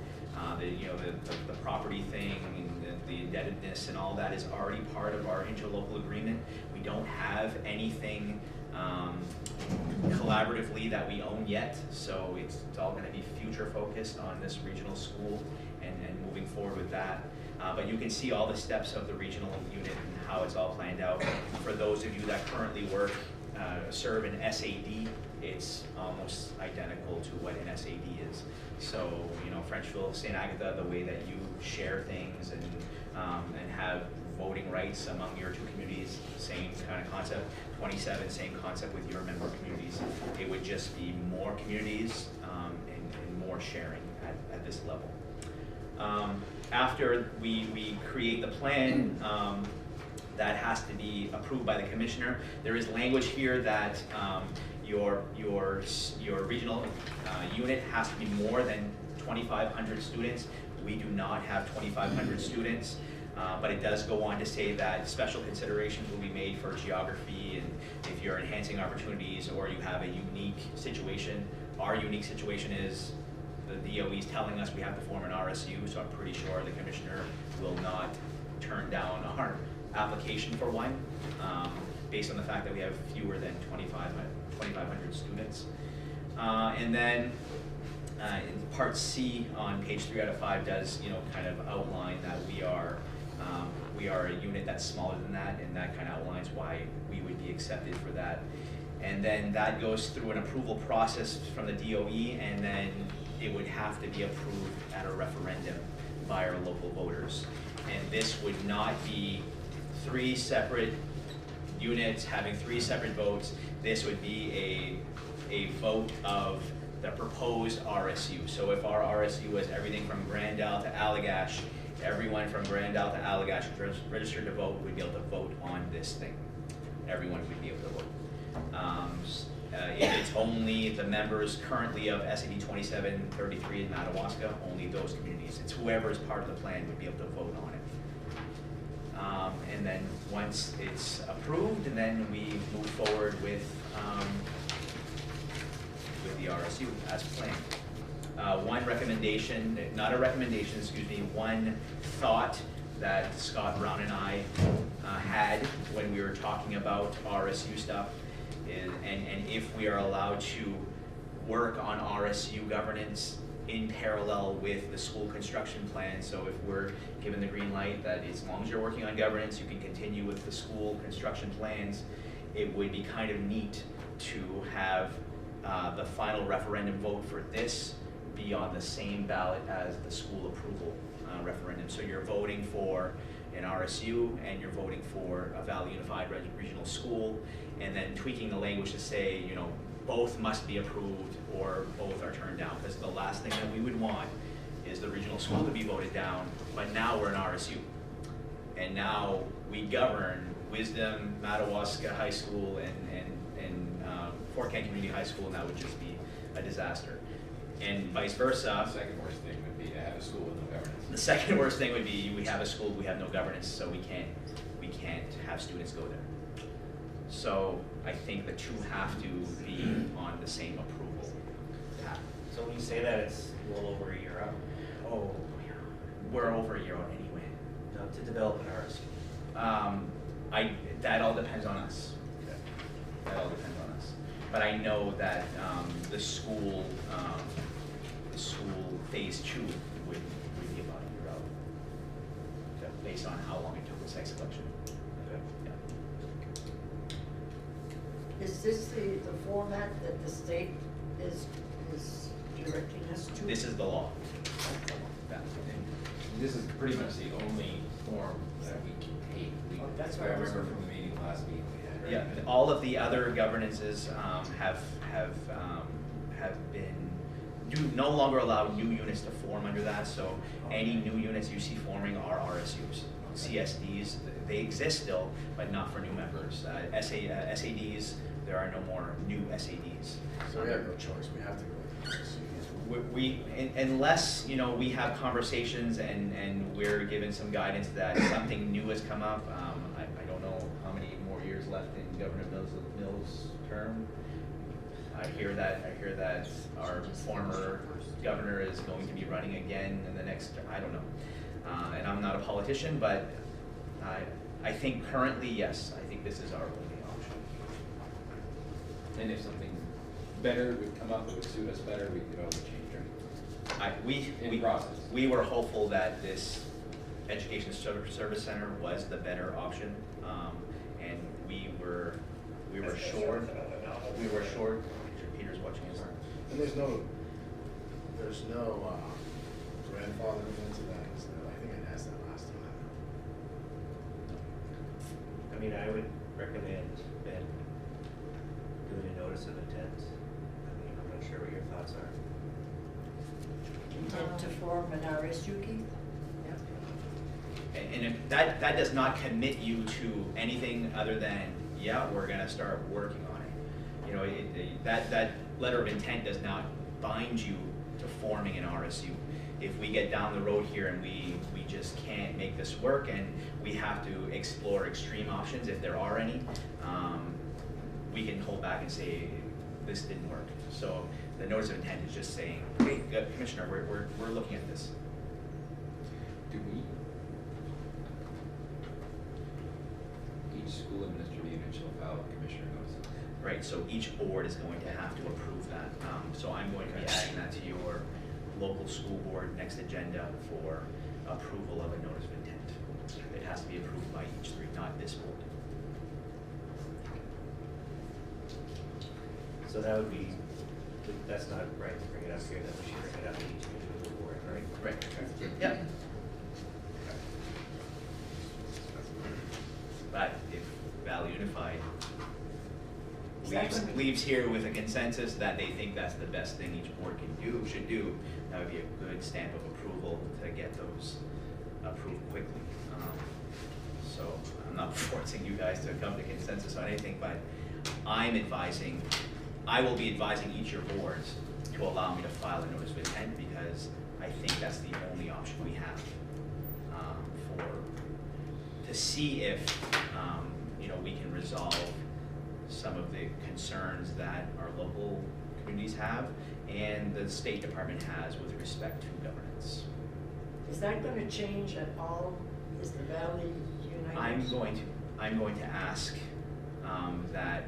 The property thing, and the indebtedness and all that is already part of our interlocal agreement. We don't have anything collaboratively that we own yet, so it's all going to be future focused on this regional school and moving forward with that. But you can see all the steps of the regional unit and how it's all planned out. For those of you that currently serve in SAD, it's almost identical to what an SAD is. So, Frenchville, St. Agatha, the way that you share things and have voting rights among your two communities, same kind of concept. 27, same concept with your member communities. It would just be more communities and more sharing at this level. After we create the plan, that has to be approved by the commissioner. There is language here that your regional unit has to be more than 2,500 students. We do not have 2,500 students, but it does go on to say that special considerations will be made for geography and if you're enhancing opportunities or you have a unique situation. Our unique situation is the DOE is telling us we have to form an RSU, so I'm pretty sure the commissioner will not turn down our application for one, based on the fact that we have fewer than 2,500 students. And then in part C on page 3 out of 5 does kind of outline that we are a unit that's smaller than that, and that kind of outlines why we would be accepted for that. And then that goes through an approval process from the DOE, and then it would have to be approved at a referendum by our local voters. And this would not be 3 separate units having 3 separate votes. This would be a vote of the proposed RSU. So if our RSU was everything from Grand Isle to Allagash, everyone from Grand Isle to Allagash registered to vote would be able to vote on this thing. Everyone would be able to vote. If it's only the members currently of SAD 2733 in Madawaska, only those communities. It's whoever is part of the plan would be able to vote on it. And then once it's approved, and then we move forward with the RSU as planned. One recommendation, not a recommendation, excuse me, one thought that Scott Brown and I had when we were talking about RSU stuff is, and if we are allowed to work on RSU governance in parallel with the school construction plan. So if we're given the green light that as long as you're working on governance, you can continue with the school construction plans, it would be kind of neat to have the final referendum vote for this be on the same ballot as the school approval referendum. So you're voting for an RSU and you're voting for a Valley Unified Regional School, and then tweaking the language to say, both must be approved or both are turned down, because the last thing that we would want is the regional school to be voted down, but now we're an RSU. And now we govern Wisdom, Madawaska High School, and Fort Kent Community High School, and that would just be a disaster. And vice versa. The second worst thing would be to have a school with no governance. The second worst thing would be we have a school, we have no governance, so we can't have students go there. So I think the two have to be on the same approval path. So when you say that, it's a little over a year out. Oh, we're over a year out anyway. To develop an RSU. That all depends on us. Okay. That all depends on us. But I know that the school phase 2 would be about a year out. Okay. Based on how long it took the site selection. Okay. Yeah. Is this the format that the state is directing us to? This is the law. And this is pretty much the only form that we can take. Oh, that's I what I was remember from the meeting last meeting we had, right? Yeah, all of the other governances have been no longer allow new units to form under that. So any new units you see forming are RSUs. CSDs, they exist still, but not for new members. SADs there are no more new SADs. So we have no choice, we have to go with the RSU. Unless, you know, we have conversations and we're given some guidance that something new has come up. I don't know how many more years left in Governor Mills' term. I hear that our former governor is going to be running again in the next, I don't know. And I'm not a politician, but I think currently, yes, I think this is our only option. And if something better would come up that would suit us better, we could always change We were hopeful that this Education Service Center was the better option, and we were short. Peter's watching us. And there's no grandfathering into that, so I think I asked that last time. I mean, I would recommend Ben doing a notice of intent. I mean, I'm not sure what your thoughts are. Intent to form an RSU, Keith? And if that does not commit you to anything other than, yeah, we're gonna start working on it. You know, that letter of intent does not bind you to forming an RSU. If we get down the road here and we just can't make this work and we have to explore extreme options, if there are any, we can hold back and say, this didn't work. So the notice of intent is just saying, hey, Commissioner, we're looking at this. Do we? Each school administrative unit shall file a commissioner notice. Right, so each board is going to have to approve that. So I'm going to be adding that to your local school board next agenda for approval of a notice of intent. It has to be approved by each three, not this board. So that would be, that's not right to bring it up here, that we should bring it up to each individual board, right? Right. Yep. But if Valley Unified leaves here with a consensus that they think that's the best thing each board should do, that would be a good stamp of approval to get those approved quickly. So I'm not forcing you guys to come to consensus on anything, but I will be advising each of your boards to allow me to file a notice of intent because I think that's the only option we have to see if you know, we can resolve some of the concerns that our local communities have and the State Department has with respect to governance. Is that going to change at all? Is the Valley United? I'm going to ask that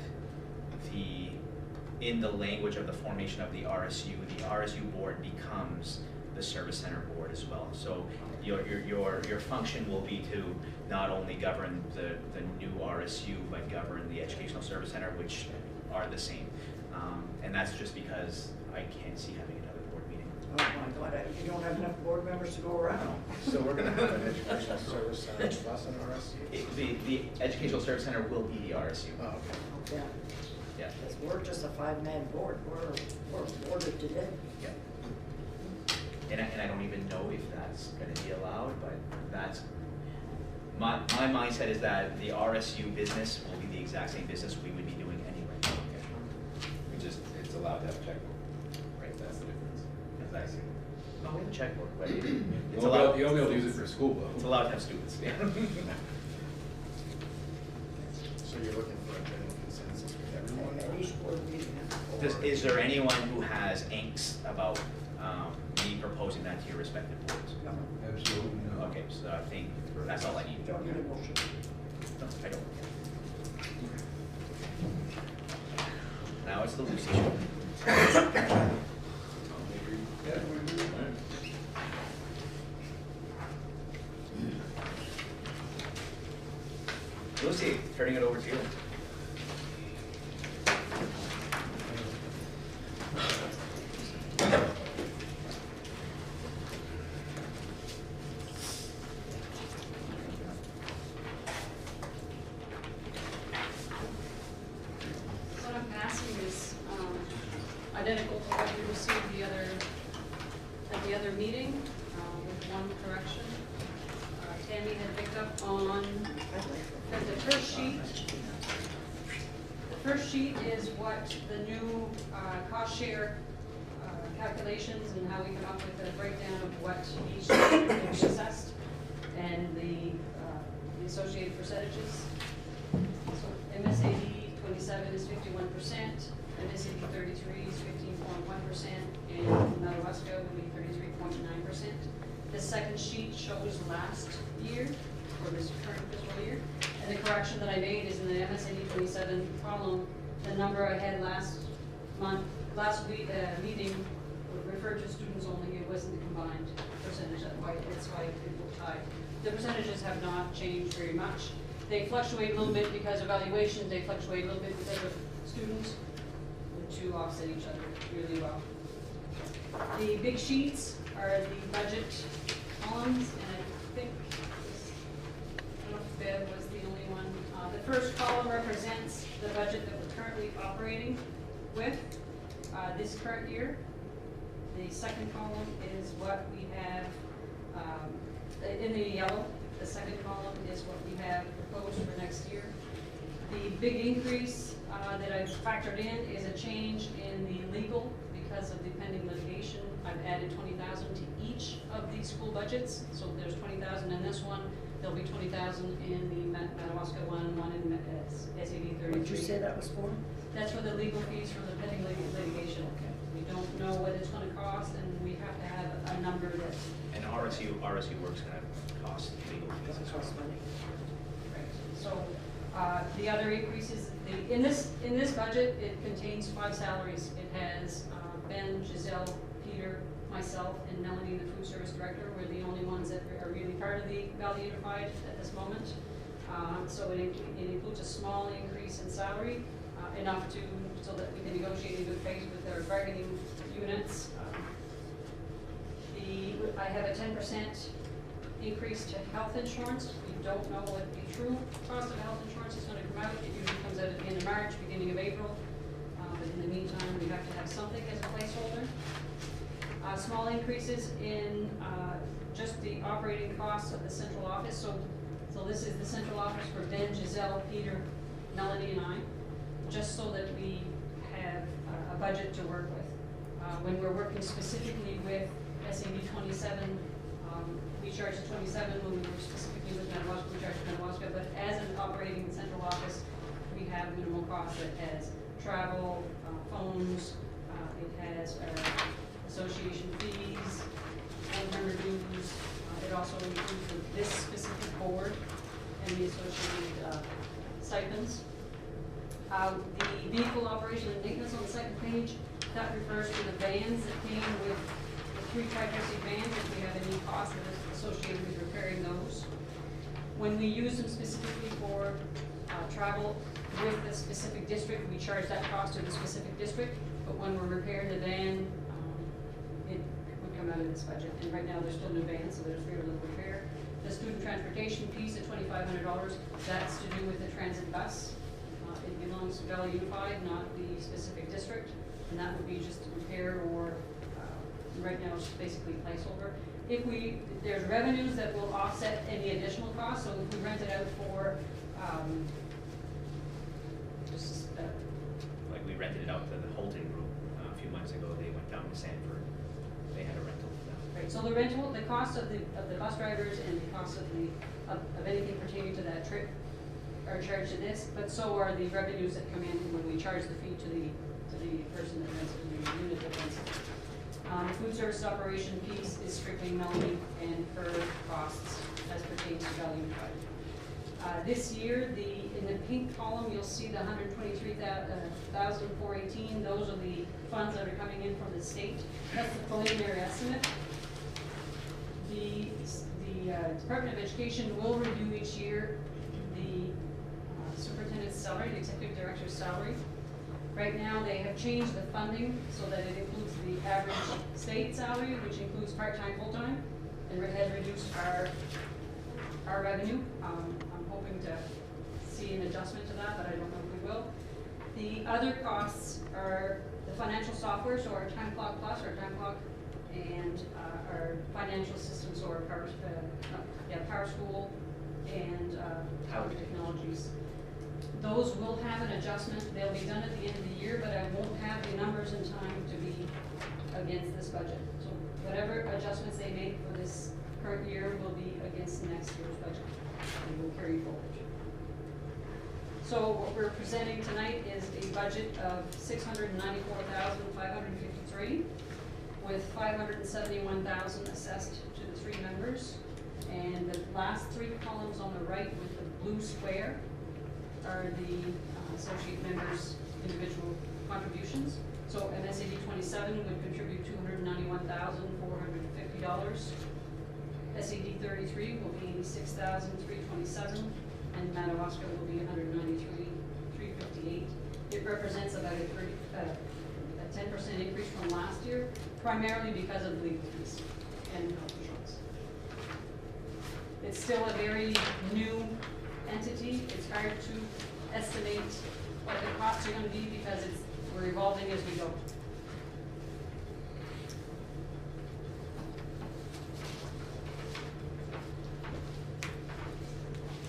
in the language of the formation of the RSU board becomes the service center board as well. So your function will be to not only govern the new RSU, but govern the educational service center, which are the same. And that's just because I can't see having another board meeting. Oh my God, you don't have enough board members to go around. So we're gonna have an educational service center plus an RSU? The educational service center will be the RSU. Oh, okay. Yeah, Yeah. because we're just a five-man board. We're boarded to death. Yeah. And I don't even know if that's going to be allowed, but that's my mindset is that the RSU business will be the exact same business we would be doing anyway. It's allowed to have a checkbook. Right, that's the difference. As I see it. No, we have a checkbook, but it's You allowed. won't be able to use it for school though. It's allowed to have students. Yeah. So you're looking for a general consensus with everyone? At each board meeting. Is there anyone who has angst about me proposing that to your respective boards? No, Absolutely not. Okay, so I think that's all I need. you don't need a motion. No, I don't. Now it's the Lucy show. Lucy, turning it over to you. What I'm asking is identical to what we received at the other meeting, with one correction. Tammy had picked up on the first sheet. first sheet is what the new cost share calculations and how we come up with a breakdown of what each district will be assessed and the associated percentages. So MSAD 27 is 51%, MSAD 33 is 15.1%, and Madawaska will be 33.9%. The second sheet shows last year, or this current fiscal year, and the correction that I made is in the MSAD 27 column, the number I had last week meeting referred to students only, it wasn't the combined percentage, that's why it looked high. The percentages have not changed very much. They fluctuate a little bit because of evaluations, they fluctuate a little bit because of students. The two offset each other really well. The big sheets are the budget columns, and I think I don't know if Bev was the only one. The first column represents the budget that we're currently operating with this current year. The second column is what we have in the yellow. The second column is what we have proposed for next year. The big increase that I've factored in is a change in the legal because of the pending litigation. I've added 20,000 to each of these school budgets. So there's 20,000 in this one. There'll be 20,000 in the Madawaska one in SAD 33. What did you say that was for? That's for the legal fees for the pending litigation. Okay. We don't know what it's going to cost, and we have to have a number that. And RSU work's gonna cost legal fees as well. Cost money. Right. So the other increases, in this budget, it contains 5 salaries. It has Ben, Giselle, Peter, myself, and Melanie, the food service director. We're the only ones that are really part of the Valley Unified at this moment. So it includes a small increase in salary, enough so that we can negotiate in good faith with our bargaining units. I have a 10% increase to health insurance. We don't know what the true cost of health insurance is going to come out. It usually comes out at the end of March, beginning of April. But in the meantime, we have to have something as a placeholder. Small increases in just the operating costs of the central office. So this is the central office for Ben, Giselle, Peter, Melanie, and I, just so that we have a budget to work with. When we're working specifically with SAD 27, we charge the 27. When we were specifically with Madawaska, we charge Madawaska. But as an operating central office, we have minimal costs that has travel, phones, it has association fees, owner dues. It also includes this specific board and the associated stipends. The vehicle operation and maintenance on the second page, that refers to the vans that came with the 3 tri-district vans, if we have any cost that is associated with repairing those. When we use them specifically for travel with the specific district, we charge that cost to the specific district, but when we're repairing the van, it would come out of this budget. And right now, there's still new vans, so there's very little repair. The student transportation piece at $2,500, that's to do with the transit bus. It belongs to Valley Unified, not the specific district, and that would be just a repair or, right now, it's basically placeholder. There's revenues that will offset any additional costs, so if we rent it out for, Like we rented it out to the Holton group a few months ago. They went down to Sanford. They had a rental for them. right, so the rental, the cost of the bus drivers and the cost of anything pertaining to that trip are charged to this, but so are the revenues that come in when we charge the fee to the person that rents it, the unit that rents it. The food service operation piece is strictly Melanie and her costs as pertains to Valley Unified. This year, in the pink column, you'll see the $123,418. Those are the funds that are coming in from the state. That's the preliminary estimate. The Department of Education will review each year the superintendent's salary, the executive director's salary. Right now, they have changed the funding so that it includes the average state salary, which includes part-time, full-time, and it has reduced our revenue. I'm hoping to see an adjustment to that, but I don't know if we will. The other costs are the financial software, so our Time Clock Plus, our Time Clock, and our financial systems, or Power School, and Power Technologies. Those will have an adjustment, they'll be done at the end of the year, but I won't have the numbers in time to be against this budget. So whatever adjustments they make for this current year will be against next year's budget, and will carry forward. So what we're presenting tonight is a budget of $694,553, with $571,000 assessed to the three members. And the last three columns on the right with the blue square are the associate members' individual contributions. So MSAD 27 would contribute $291,450. SAD 33 will be $86,327, and Madawaska will be $193,358. It represents about a 10% increase from last year, primarily because of legal fees and health insurance. It's still a very new entity. It's hard to estimate what the costs are going to be because we're evolving as we go.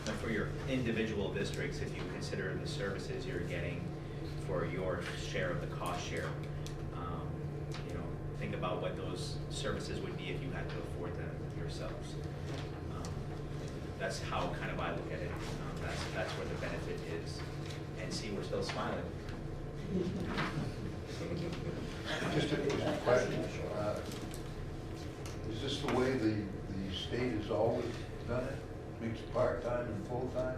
Now, for your individual districts, if you consider the services you're getting for your share of the cost share, you know, think about what those services would be if you had to afford them yourselves. That's how kind of I look at it. That's where the benefit is. And see, we're still smiling. Just a question. Is this the way the state has always done it? Makes part-time and full-time?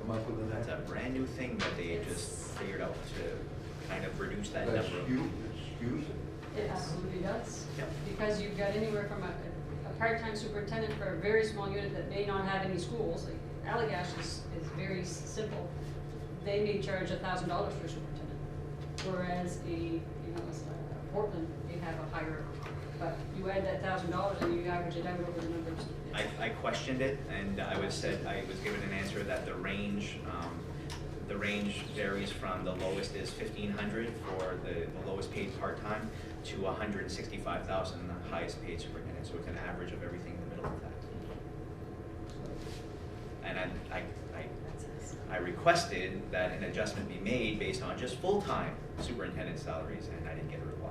Come up with an That's a brand new thing that they just figured out to kind of reduce that That's number. excuse it. It absolutely does. Yep. Because you've got anywhere from a part-time superintendent for a very small unit that may not have any schools. Like Allagash is very simple. They may charge $1,000 for a superintendent, whereas Portland, they have a higher. But you add that $1,000 and you average it out over the numbers. I questioned it, and I was given an answer that the range varies from the lowest is 1,500 for the lowest paid part-time to 165,000, the highest paid superintendent. So it's an average of everything in the middle of that. And I requested that an adjustment be made based on just full-time superintendent salaries, and I didn't get a reply.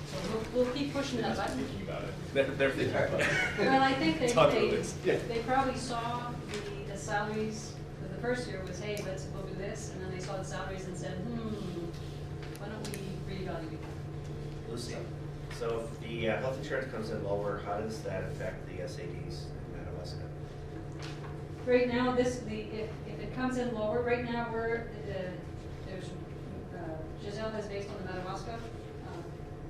So we'll keep pushing that button. Thinking about it. They're thinking about it. Well, I think Talk about this. Yeah. they probably saw the salaries for the first year was, hey, we'll do this, and then they saw the salaries and said, why don't we reevaluate that? Lucy, so if the health insurance comes in lower, how does that affect the SADs in Madawaska? Right now, if it comes in lower, right now Giselle is based on the Madawaska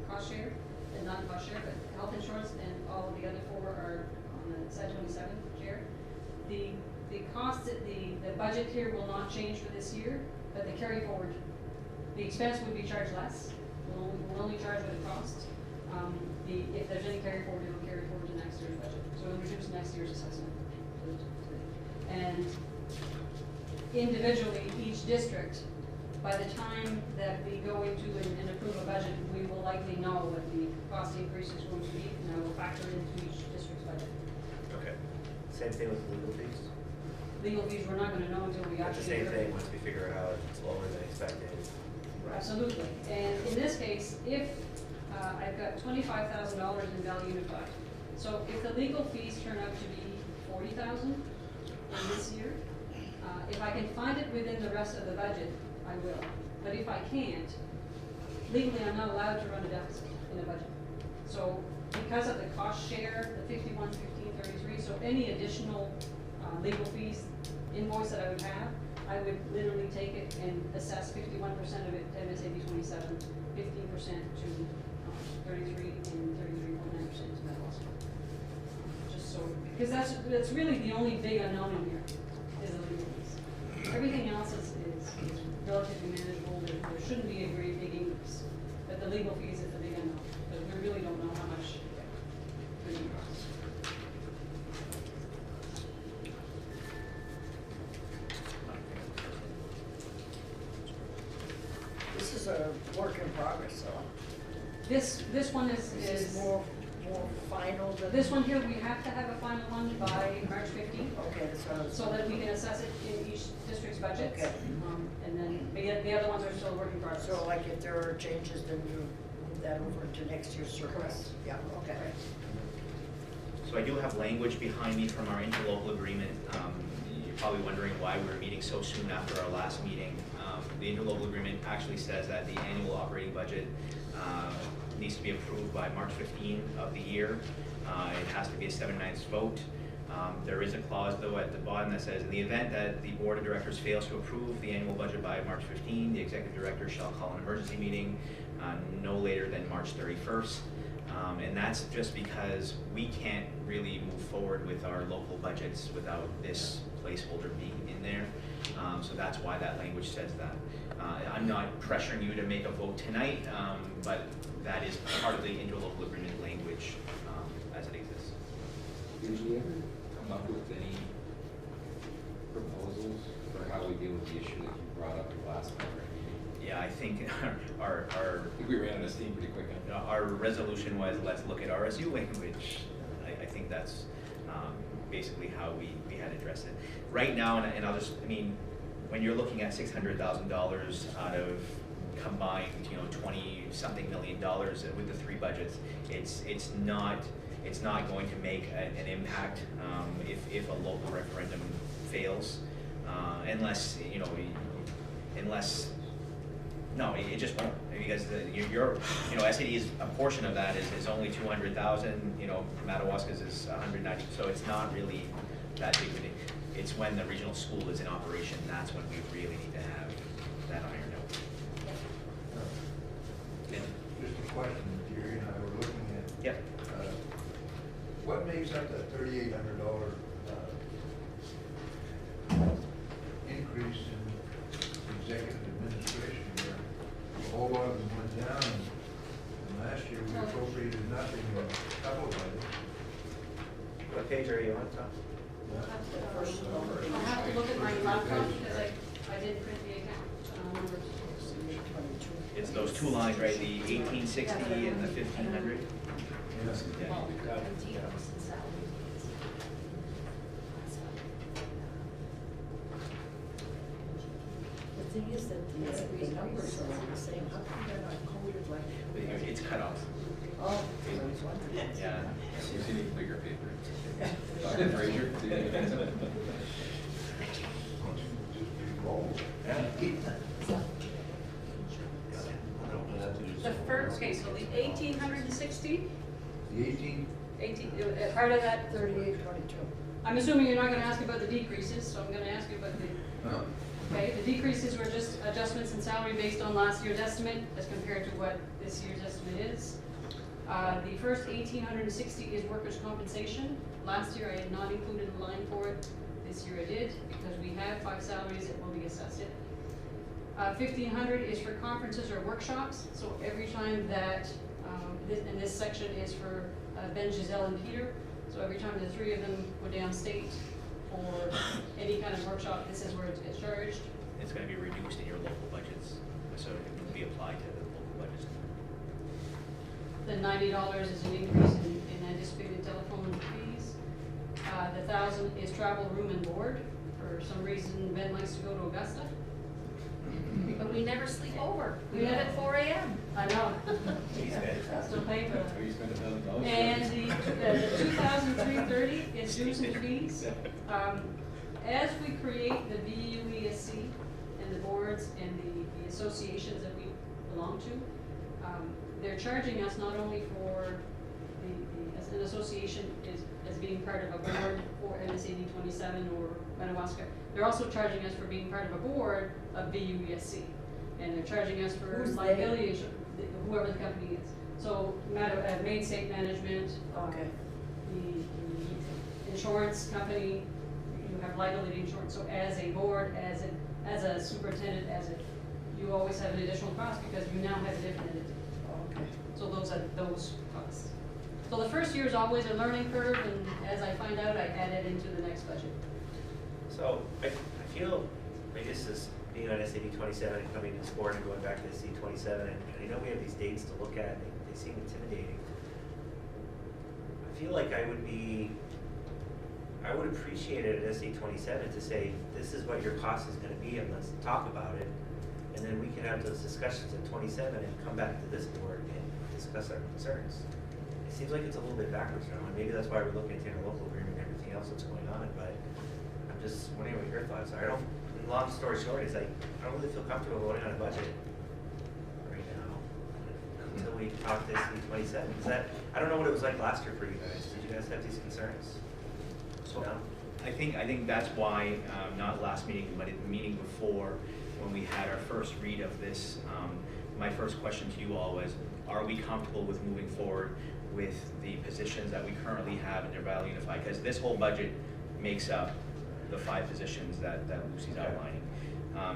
cost share, and not cost share, but health insurance, and all of the other four are on the SAD 27 share. The cost, the budget here will not change for this year, but the carry forward, the expense would be charged less. We'll only charge what it costs. If there's any carry forward, it will carry forward to next year's budget. So it'll reduce next year's assessment. And individually, each district, by the time that we go into and approve a budget, we will likely know what the cost increase is going to be, and that will factor into each district's budget. Okay. Same thing with legal fees? Legal fees, we're not gonna know until we It's actually. the same thing, once we figure it out, if it's lower than expected. Absolutely, and in this case, if, I've got $25,000 in Valley Unified, so if the legal fees turn out to be $40,000 in this year, if I can find it within the rest of the budget, I will. But if I can't, legally I'm not allowed to run a deficit in a budget. So because of the cost share, the 51, 15, 33, so any additional legal fees invoice that I would have, I would literally take it and assess 51% of it to MSAB 27, 15% to 33, and 33.9% to Madawaska. Just so, because that's really the only big unknown in here, is the legal fees. Everything else is relatively manageable. There shouldn't be a very big increase. But the legal fees is the big unknown, because we really don't know how much it costs. This is a work in progress, so. This one is More more final than? This one here, we have to have a final one by March 15th, Okay, that's what I was. so that we can assess it in each district's budget. Okay. And then the other ones are still work in progress. So like if there are changes, then you move that over to next year's surplus? Yeah, okay. So I do have language behind me from our interlocal agreement. You're probably wondering why we're meeting so soon after our last meeting. The interlocal agreement actually says that the annual operating budget needs to be approved by March 15 of the year. It has to be a 7/9 vote. There is a clause though at the bottom that says, in the event that the board of directors fails to approve the annual budget by March 15, the executive director shall call an emergency meeting no later than March 31st. And that's just because we can't really move forward with our local budgets without this placeholder being in there. So that's why that language says that. I'm not pressuring you to make a vote tonight, but that is part of the interlocal agreement language as it exists. Did you ever come up with any proposals for how we deal with the issue that you brought up the last time? Yeah, I think our I think we ran out of steam pretty quick on that. our resolution was, let's look at RSU language. I think that's basically how we had addressed it. Right now, and I'll just, I mean, when you're looking at $600,000 out of combined, 20-something million with the three budgets, it's not going to make an impact if a local referendum fails, unless no, it just won't, because SAD's a portion of that is only 200,000. Madawaska's is 190, so it's not really that big of a thing. It's when the regional school is in operation, that's when we really need to have that ironed out. Just a question, Jerry and I were looking at. Yep. What makes up that $3,800 increase in executive administration where a whole lot of them went down and last year we appropriated nothing in a couple of items? What page are you on, Tom? I'll have to look at my laptop because I did print the account numbers. It's those two lines, right, the 1860 and the 1500. Yeah. The thing is that the numbers are all the same, how come they're not coded like? It's cut off. Oh. Yeah. You see any bigger paper? Fraser, do you think so? The first, okay, so the 1,860, The 18, part of that, 3822. I'm assuming you're not gonna ask about the decreases, so I'm gonna ask you about the, okay, the decreases were just adjustments in salary based on last year's estimate as compared to what this year's estimate is. The first 1,860 is workers' compensation. Last year I had not included a line for it. This year I did, because we have 5 salaries that will be assessed. 1,500 is for conferences or workshops. So every time that, and this section is for Ben, Giselle, and Peter. So every time the 3 of them go downstate for any kind of workshop, this is where it gets charged. It's going to be reduced in your local budgets, so it will be applied to the local budgets. The $90 is an increase in anticipated telephone fees. The $1,000 is travel, room, and board. For some reason, Ben likes to go to Augusta. But we never sleep over. We live at 4 a.m. I know. That's Still pay for that. Or you spend $1,000. And the $2,330 is dues and fees. As we create the VUESC and the boards and the associations that we belong to, they're charging us not only for as an association as being part of a board for MSAD 27 or Madawaska, they're also charging us for being part of a board of VUESC. And they're charging us for Who's liability insurance, whoever the company is. So Main State Management, Okay. the insurance company, you have liability insurance. So as a board, as a superintendent, you always have an additional cost because you now have a different entity. Okay. So those are those costs. So the first year is always a learning curve, and as I find out, I add it into the next budget. So I feel, maybe this is being on SAD 27 and coming to this board and going back to SAD 27, and I know we have these dates to look at, and they seem intimidating. feel like I would appreciate it at SC 27 to say, this is what your cost is gonna be, and let's talk about it. And then we can have those discussions at 27 and come back to this board and discuss our concerns. It seems like it's a little bit backwards now, and maybe that's why we're looking at the interlocal agreement and everything else that's going on, but I'm just wondering what your thoughts are. Long story short is I don't really feel comfortable voting on a budget right now until we talk to SC 27. I don't know what it was like last year for you guys. Did you guys have these concerns? So I think that's why, not last meeting, but in the meeting before, when we had our first read of this, my first question to you all was, are we comfortable with moving forward with the positions that we currently have in their Valley Unified? Because this whole budget makes up the 5 positions that Lucy's outlining.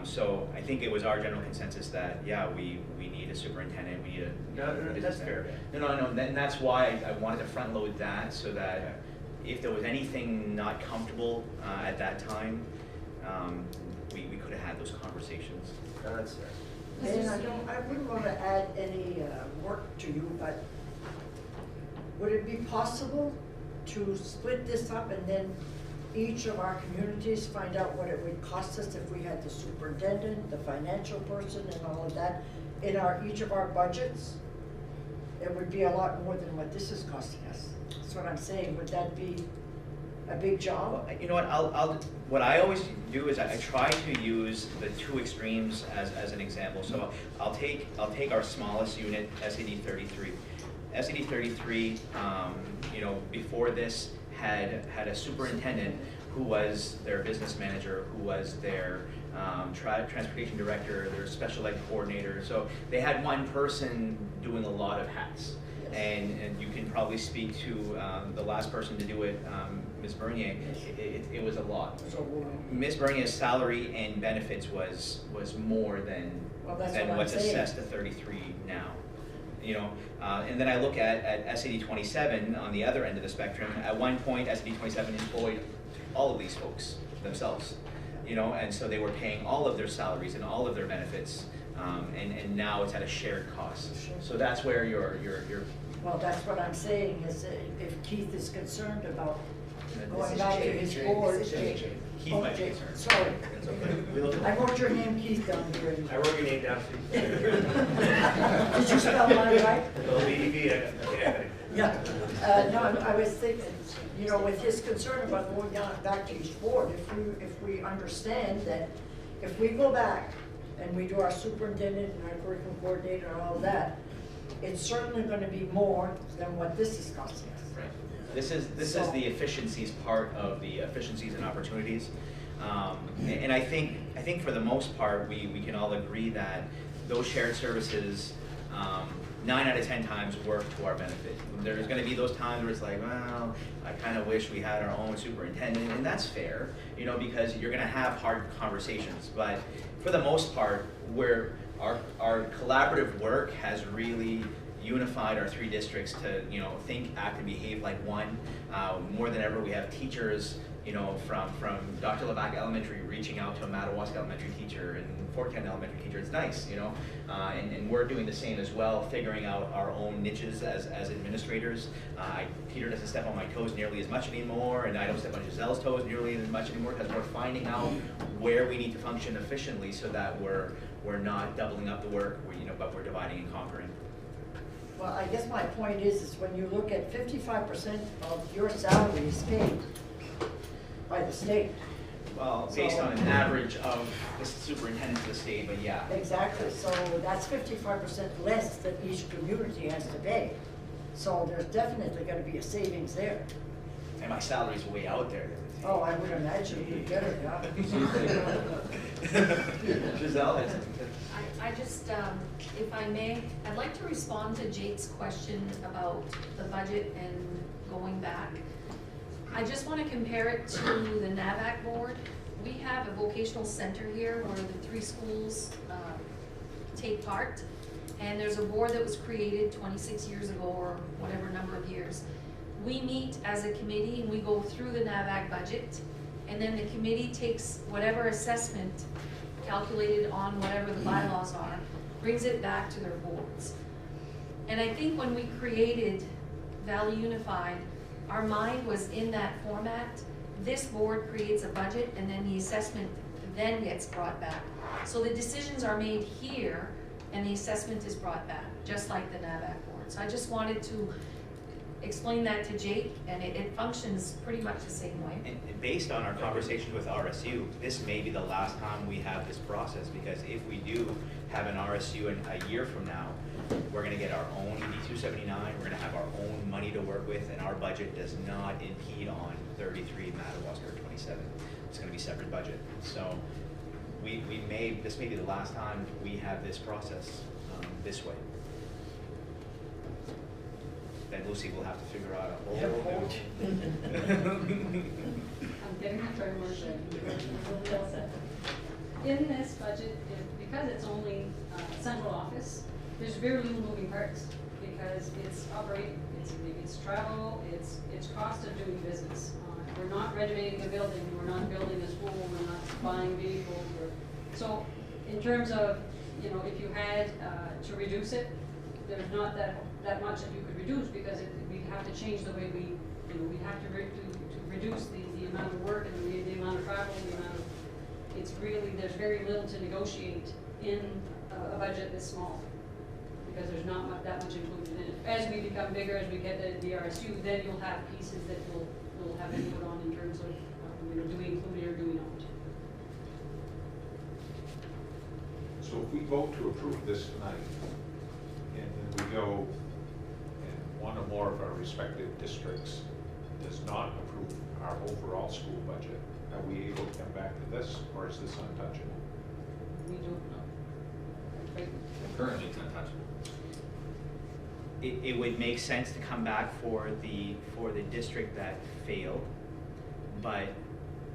So I think it was our general consensus that, yeah, we need a superintendent, we need a... No, that's fair. No, and that's why I wanted to front load that, so that if there was anything not comfortable at that time, we could have had those conversations. No, that's fair. And I wouldn't want to add any work to you, but would it be possible to split this up and then each of our communities find out what it would cost us if we had the superintendent, the financial person, and all of that in each of our budgets? It would be a lot more than what this is costing us. That's what I'm saying. Would that be a big job? You know what, what I always do is I try to use the 2 extremes as an example. So I'll take our smallest unit, SAD 33. SAD 33, you know, before this had a superintendent who was their business manager, who was their transportation director, their special ed coordinator. So they had one person doing a lot of hats. And you can probably speak to the last person to do it, Ms. Bernier. It was a lot. Ms. Bernier's salary and benefits was more than what's assessed at 33 now. You know, and then I look at SAD 27 on the other end of the spectrum. At one point, SAD 27 employed all of these folks themselves. You know, and so they were paying all of their salaries and all of their benefits. And now it's at a shared cost. So that's where your Well, that's what I'm saying, is if Keith is concerned about going back to his board. Keith might be concerned. Sorry. That's okay. I wrote your name, Keith, down here. I wrote your name down too. Did you spell mine right? Yeah. No, I was thinking, you know, with his concern about going down back to his board, if we understand that if we go back and we do our superintendent and our curriculum coordinator and all that, it's certainly going to be more than what this is costing us. Right. This is the efficiencies part of the efficiencies and opportunities, and I think for the most part we can all agree that those shared services 9 out of 10 times work to our benefit. There's going to be those times where it's like, well, I kind of wish we had our own superintendent, and that's fair, you know, because you're going to have hard conversations. But for the most part, our collaborative work has really unified our 3 districts to, you know, think, act, and behave like one. More than ever, we have teachers, you know, from Dr. Levac Elementary reaching out to a Madawaska Elementary teacher and Fort Kent Elementary teacher. It's nice, you know, and we're doing the same as well, figuring out our own niches as administrators. Peter doesn't step on my toes nearly as much anymore, and I don't step on Giselle's toes nearly as much anymore, because we're finding out where we need to function efficiently so that we're not doubling up the work, you know, but we're dividing and conquering. Well, I guess my point is when you look at 55% of your salary is paid by the state. Well, based on an average of the superintendent of the state, but yeah. Exactly, so that's 55% less that each community has to pay. So there's definitely going to be a savings there. And my salary's way out there. Oh, I would imagine you'd get it, yeah. Giselle? I just, if I may, I'd like to respond to Jake's question about the budget and going back. I just want to compare it to the NAVAC board. We have a vocational center here where the 3 schools take part. And there's a board that was created 26 years ago or whatever number of years. We meet as a committee and we go through the NAVAC budget, and then the committee takes whatever assessment calculated on whatever the bylaws are, brings it back to their boards. And I think when we created Valley Unified, our mind was in that format. This board creates a budget and then the assessment then gets brought back. So the decisions are made here and the assessment is brought back, just like the NAVAC board. So I just wanted to explain that to Jake, and it functions pretty much the same way. And based on our conversations with RSU, this may be the last time we have this process, because if we do have an RSU in a year from now, we're gonna get our own ED 279, we're gonna have our own money to work with, and our budget does not impede on 33 Madawaska or 27. It's gonna be separate budget. So this may be the last time we have this process this way. Then Lucy will have to figure out a whole I'm getting my framework ready. In this budget, because it's only central office, there's very little moving parts, because it's operating, it's travel, it's cost of doing business. We're not renovating a building, we're not building a school, we're not buying vehicles. So in terms of, if you had to reduce it, there's not that much that you could reduce, because we'd have to change the way we'd have to reduce the amount of work and the amount of travel, it's really, there's very little to negotiate in a budget this small, because there's not that much included in it. As we become bigger, as we get the RSU, then you'll have pieces that we'll have input on in terms of, do we include it or do we not? So if we vote to approve this tonight, and then we go, and one or more of our respective districts does not approve our overall school budget, are we able to come back to this, or is this untouchable? We don't know. Right? Currently, it's untouchable. It would make sense to come back for the district that failed, but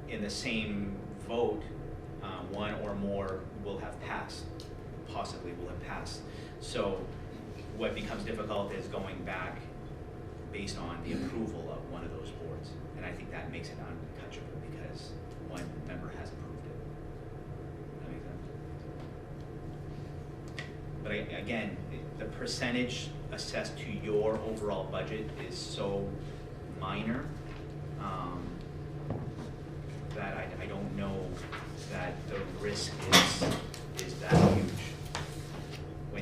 in the same vote, one or more will have passed, possibly will have passed. So what becomes difficult is going back based on the approval of one of those boards. And I think that makes it untouchable because one member has approved it. That makes sense? But again, the percentage assessed to your overall budget is so minor that I don't know that the risk is that huge.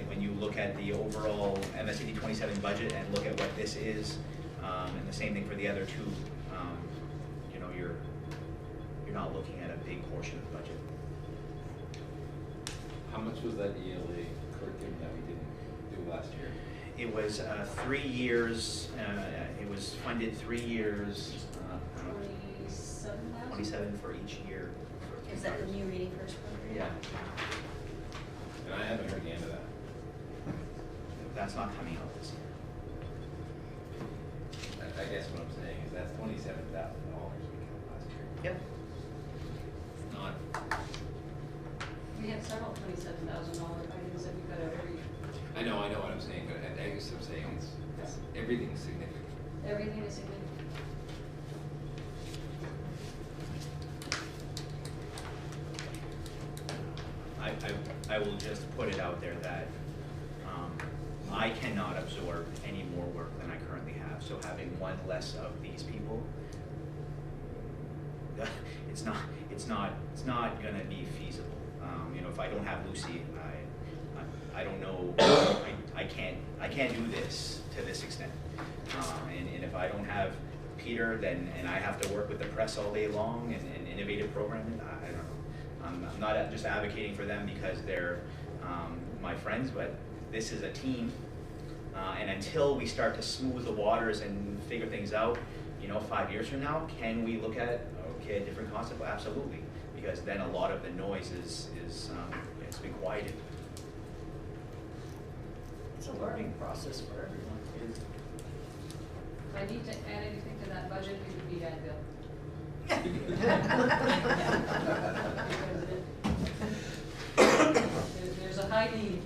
When you look at the overall MSAD 27 budget and look at what this is, and the same thing for the other two, you're not looking at a big portion of the budget. How much was that ELA curriculum that we didn't do last year? It was 3 years. It was funded 3 years. 27,000? 27 for each year. Is that the new reading first program? Yeah. And I haven't heard the end of that. That's not coming out this year. I guess what I'm saying is that's $27,000 we got last year. Yep. It's not. We had several $27,000 items that we got out every year. I know what I'm saying, but I guess I'm saying it's everything's significant. Everything is significant. I will just put it out there that I cannot absorb any more work than I currently have. So having one less of these people, it's not going to be feasible. If I don't have Lucy, I don't know. I can't do this to this extent. And if I don't have Peter, then I have to work with the press all day long and innovative programming. I don't know. I'm not just advocating for them because they're my friends, but this is a team. And until we start to smooth the waters and figure things out, 5 years from now, can we look at a different concept? Absolutely, because then a lot of the noise is it's been quieted. It's a learning process for everyone. If I need to add anything to that budget, it would be that bill. There's a high need.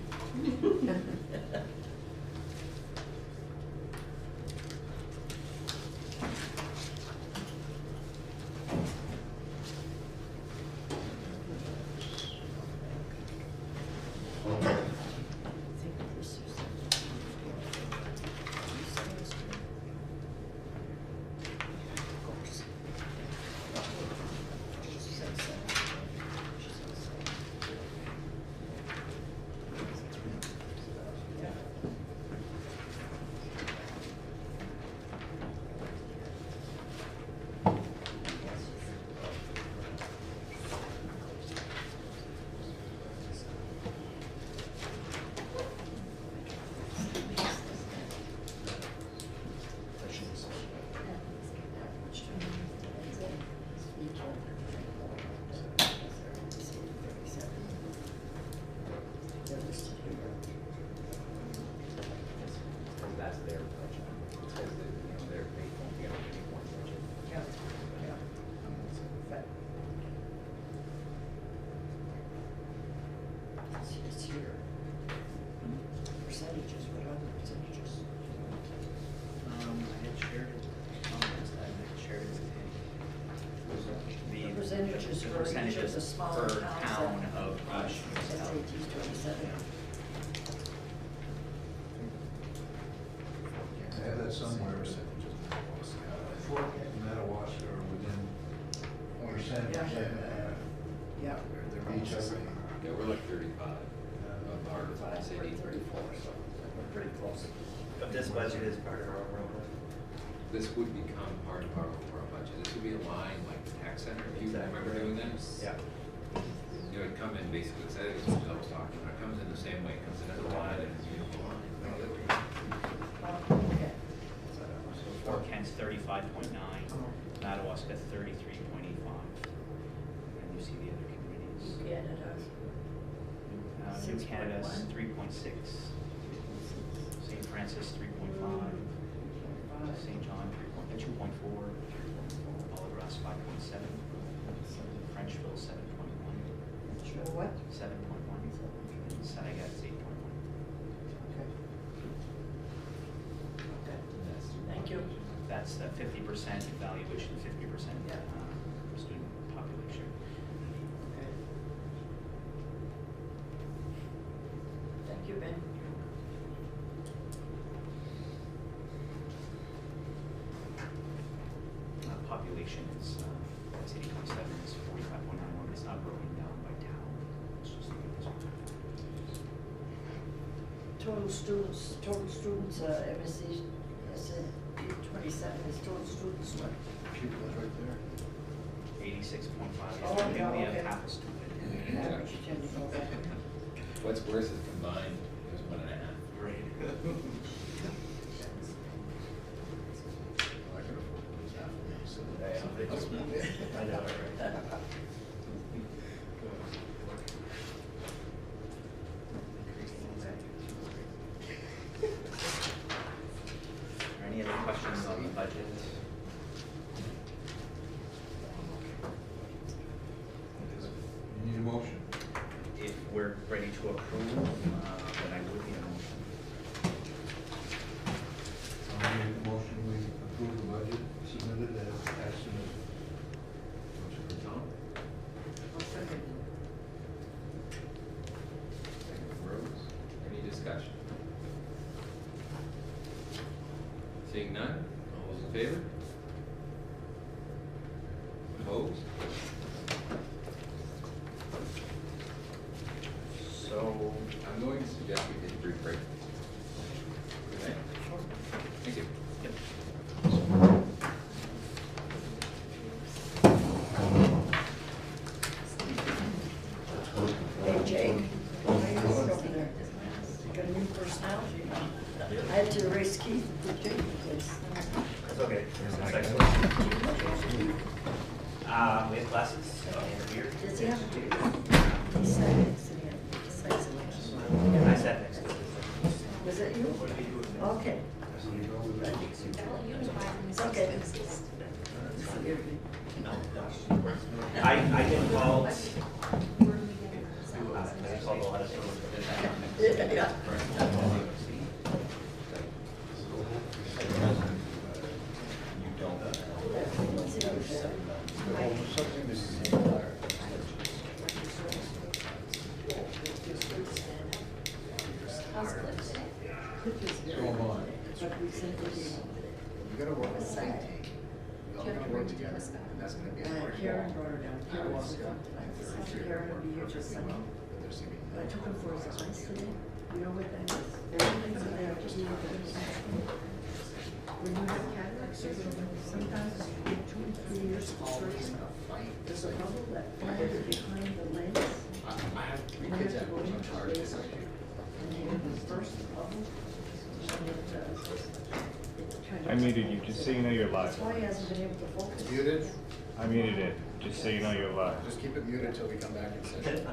the for each of percentages the smaller per towns town that of each municipality. SAT's 27. I have that somewhere. Fort and Madawaska are within percentage Yeah. of each other. Yeah, we're like 35 of our SAD. 34, so we're pretty close. But this budget is part of our overall budget. This would become part of our overall budget. This would be a line like the tax center, if you remember doing that? Yeah. You know, it'd come in basically, say, it's what I was talking about, it comes in the same way, it comes in as a line and it's a uniform line. Okay. So Fort Kent's 35.9, Madawaska 33.85. And you see the other communities. Canada's. New Canada's 6.1. 3.6, St. Francis 3.5, St. John 2.4, Allgrass 5.7, Frenchville 7.1, Sure what? 7.1, and Senegat's 8.1. Okay. Okay. Thank you. That's the 50% evaluation, 50% Yeah. student population. Okay. Thank you, Ben. Population is, that's 80.7, is 45.91, it's not broken down by town. It's just this one. Total students, MSC, 27 is total students, what? Pupils right there. 86.5, Oh, we yeah, only have okay. half a student. Average attending, okay. What's worse is combined, is 1.5. Right. I could afford to lose half of me, so. I know, right? Are any other questions on the budget? You need a motion. If we're ready to approve, then I would need a motion. I'll make a motion, we approve the budget submitted as submitted. Motion for Tom, I'll second. second for Rose. Any discussion? Seeing none, all those in favor? Opposed? So, I'm going to suggest we take a brief break. Okay? Thank you. Hey, Jake, how you doing over there? You got a new personality now. I had to erase Keith and put Jake in place. That's okay. That's excellent. We have classes here. Does he have to do? He said it's in here. Besides election. I sat next to this. Was it you? Okay. It's okay. I get called. Yeah. You don't. So am I. But we sent it in. You gotta work with the same team. We all gotta work together, and that's gonna be important. Karen brought her down. Karen was Ayahuasca, Karen will be here just a second. but there's gonna be. I took him for his eyes today. You know what that is? Everything's in there. Just look at it. When you have cataract surgery, sometimes you get 2 to 3 years of surgery. There's a bubble that forms behind the lens. I have 3 kids at home, I'm hard to And then the first bubble, and it kind of. I muted you, just so you know you're live. That's why he hasn't been able to focus. Muted, I muted it, just so you know you're live. just keep it muted until we come back in session.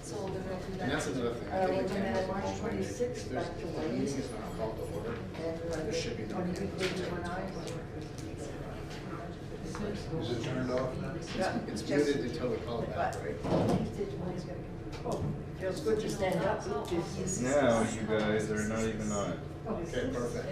So we're gonna do that. And that's another thing. We're gonna have March 26th back to If the Wednesday. meeting is not called to order, And there should be no. 2029. Is it turned off now? Yeah, It's just- muted until we call it back, right? Oh, feels good to stand up. No, you guys are not even on it. Okay, perfect.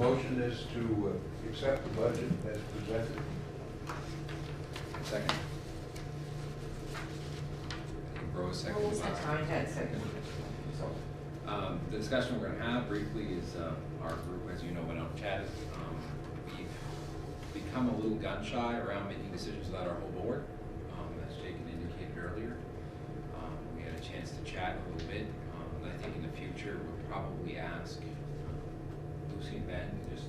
motion is to accept the budget as presented. Second. I think Rose seconded. Rose seconded. I had seconded. So, the discussion we're gonna have briefly is, our group, as you know, went out and chatted. We've become a little gun shy around making decisions without our whole board, as Jake had indicated earlier. We had a chance to chat a little bit. And I think in the future, we'll probably ask Lucy and Ben to just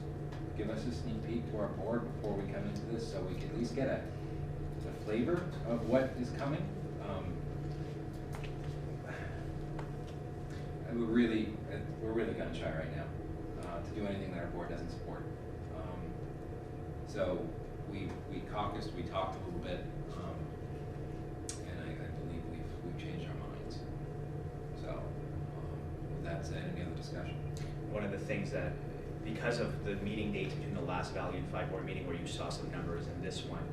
give us a sneak peek to our board before we come into this, so we can at least get a flavor of what is coming. We're really gun shy right now to do anything that our board doesn't support. So we caucused, we talked a little bit, and I believe we've changed our minds. So with that said, any other discussion? One of the things that, because of the meeting dates between the last Valley Unified Board meeting where you saw some numbers and this one,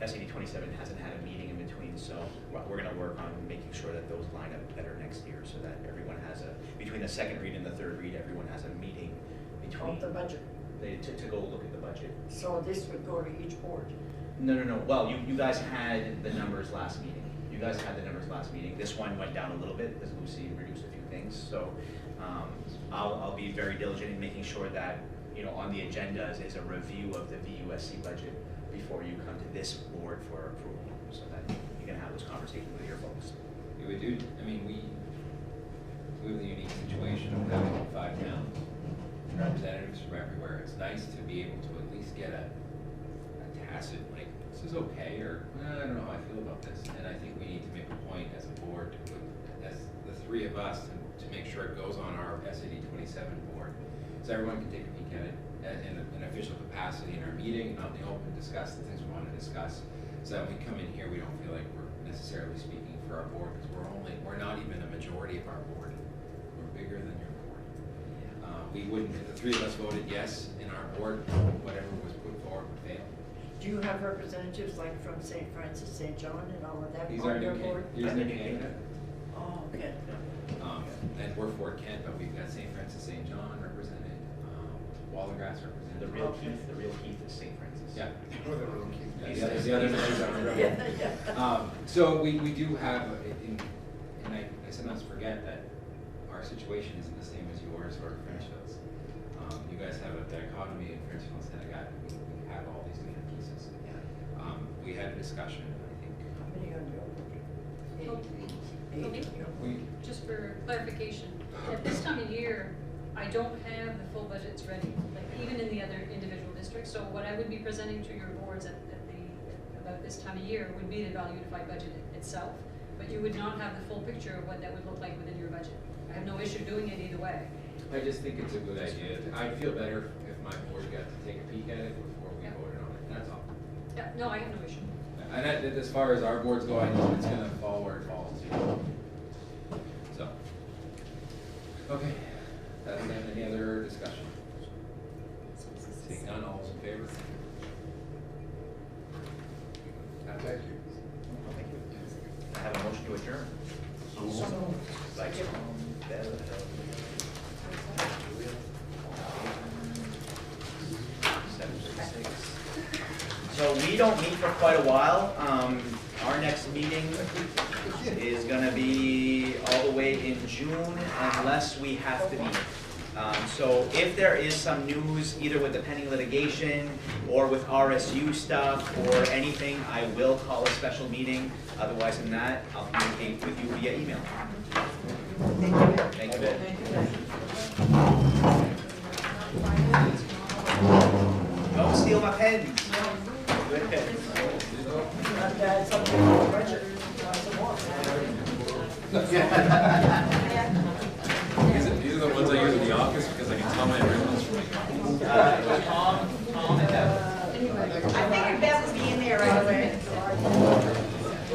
SAD 27 hasn't had a meeting in between, so we're going to work on making sure that those line up better next year, so that everyone has between the second read and the third read, everyone has a meeting between. Of the budget. To go look at the budget. So this would go to each board? No. Well, you guys had the numbers last meeting. This one went down a little bit because Lucy reduced a few things, so I'll be very diligent in making sure that, on the agenda is a review of the VUSC budget before you come to this board for approval, so that you can have those conversations with your folks. We have the unique situation of having 5 towns, representatives from everywhere. It's nice to be able to at least get a tacit, like, this is okay, or I don't know how I feel about this. And I think we need to make a point as a board, as the 3 of us, to make sure it goes on our SAD 27 board, so everyone can take a peek at it in an official capacity in our meeting, out in the open, discuss the things we want to discuss, so that when we come in here, we don't feel like we're necessarily speaking for our board, because we're not even a majority of our board. We're bigger than your board. We wouldn't, if the 3 of us voted yes in our board, whatever was put forward would fail. Do you have representatives like from St. Francis, St. John, and all of that He's on our your new board? He's the new candidate. Oh, okay. And we're Fort Kent, but we've got St. Francis, St. John represented, Wallagrass represented. The real Keith is St. Francis. Yeah. Yeah, The other names on the road. Yeah. So we do have, and I sometimes forget that our situation isn't the same as yours or Frenchville's. You guys have a dichotomy in Frenchville and Senegat. We have all these different pieces. We had a discussion, I think. How many on your board? Eight. Just for clarification, at this time of year, I don't have the full budgets ready, like even in the other individual districts. So what I would be presenting to your boards about this time of year would be the Valley Unified budget itself, but you would not have the full picture of what that would look like within your budget. I have no issue doing it either way. I just think it's a good idea. I'd feel better if my board got to take a peek at it before we voted on it, that's all. Yeah, no, I have no issue. And as far as our boards go, I know it's gonna fall where it falls. So, okay, that's it. Any other discussion? Seeing none, all those in favor? Thank you. I have a motion to adjourn. By Tom Bell. 7:36. So we don't meet for quite a while. Our next meeting is gonna be all the way in June unless we have to meet. So if there is some news, either with the pending litigation or with RSU stuff or anything, I will call a special meeting. Otherwise than that, I'll communicate with you via email. Thank you, Ben. Don't steal my pens. Something on the budget. These are the ones I use in the office because I can tell my originals from my Tom and Deb. I figured Bev would be in there right away.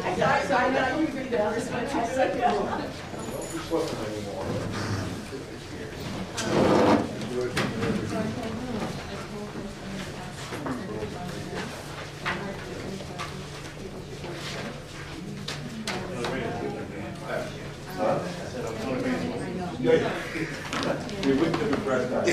I thought you'd be the first one. I said, no. We wouldn't have impressed that.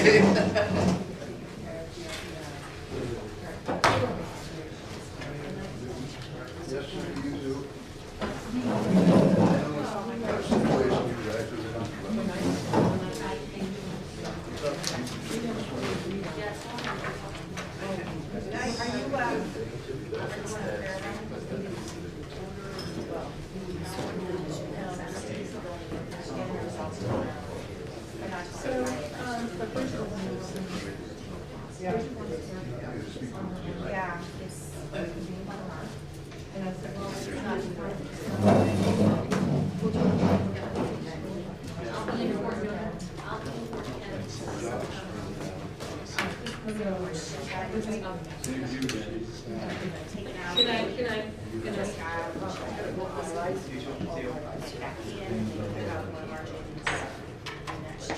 Yeah, it's. And I said, well, it's not. I'll be in for I'll be in for Can I?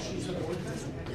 She's a board president.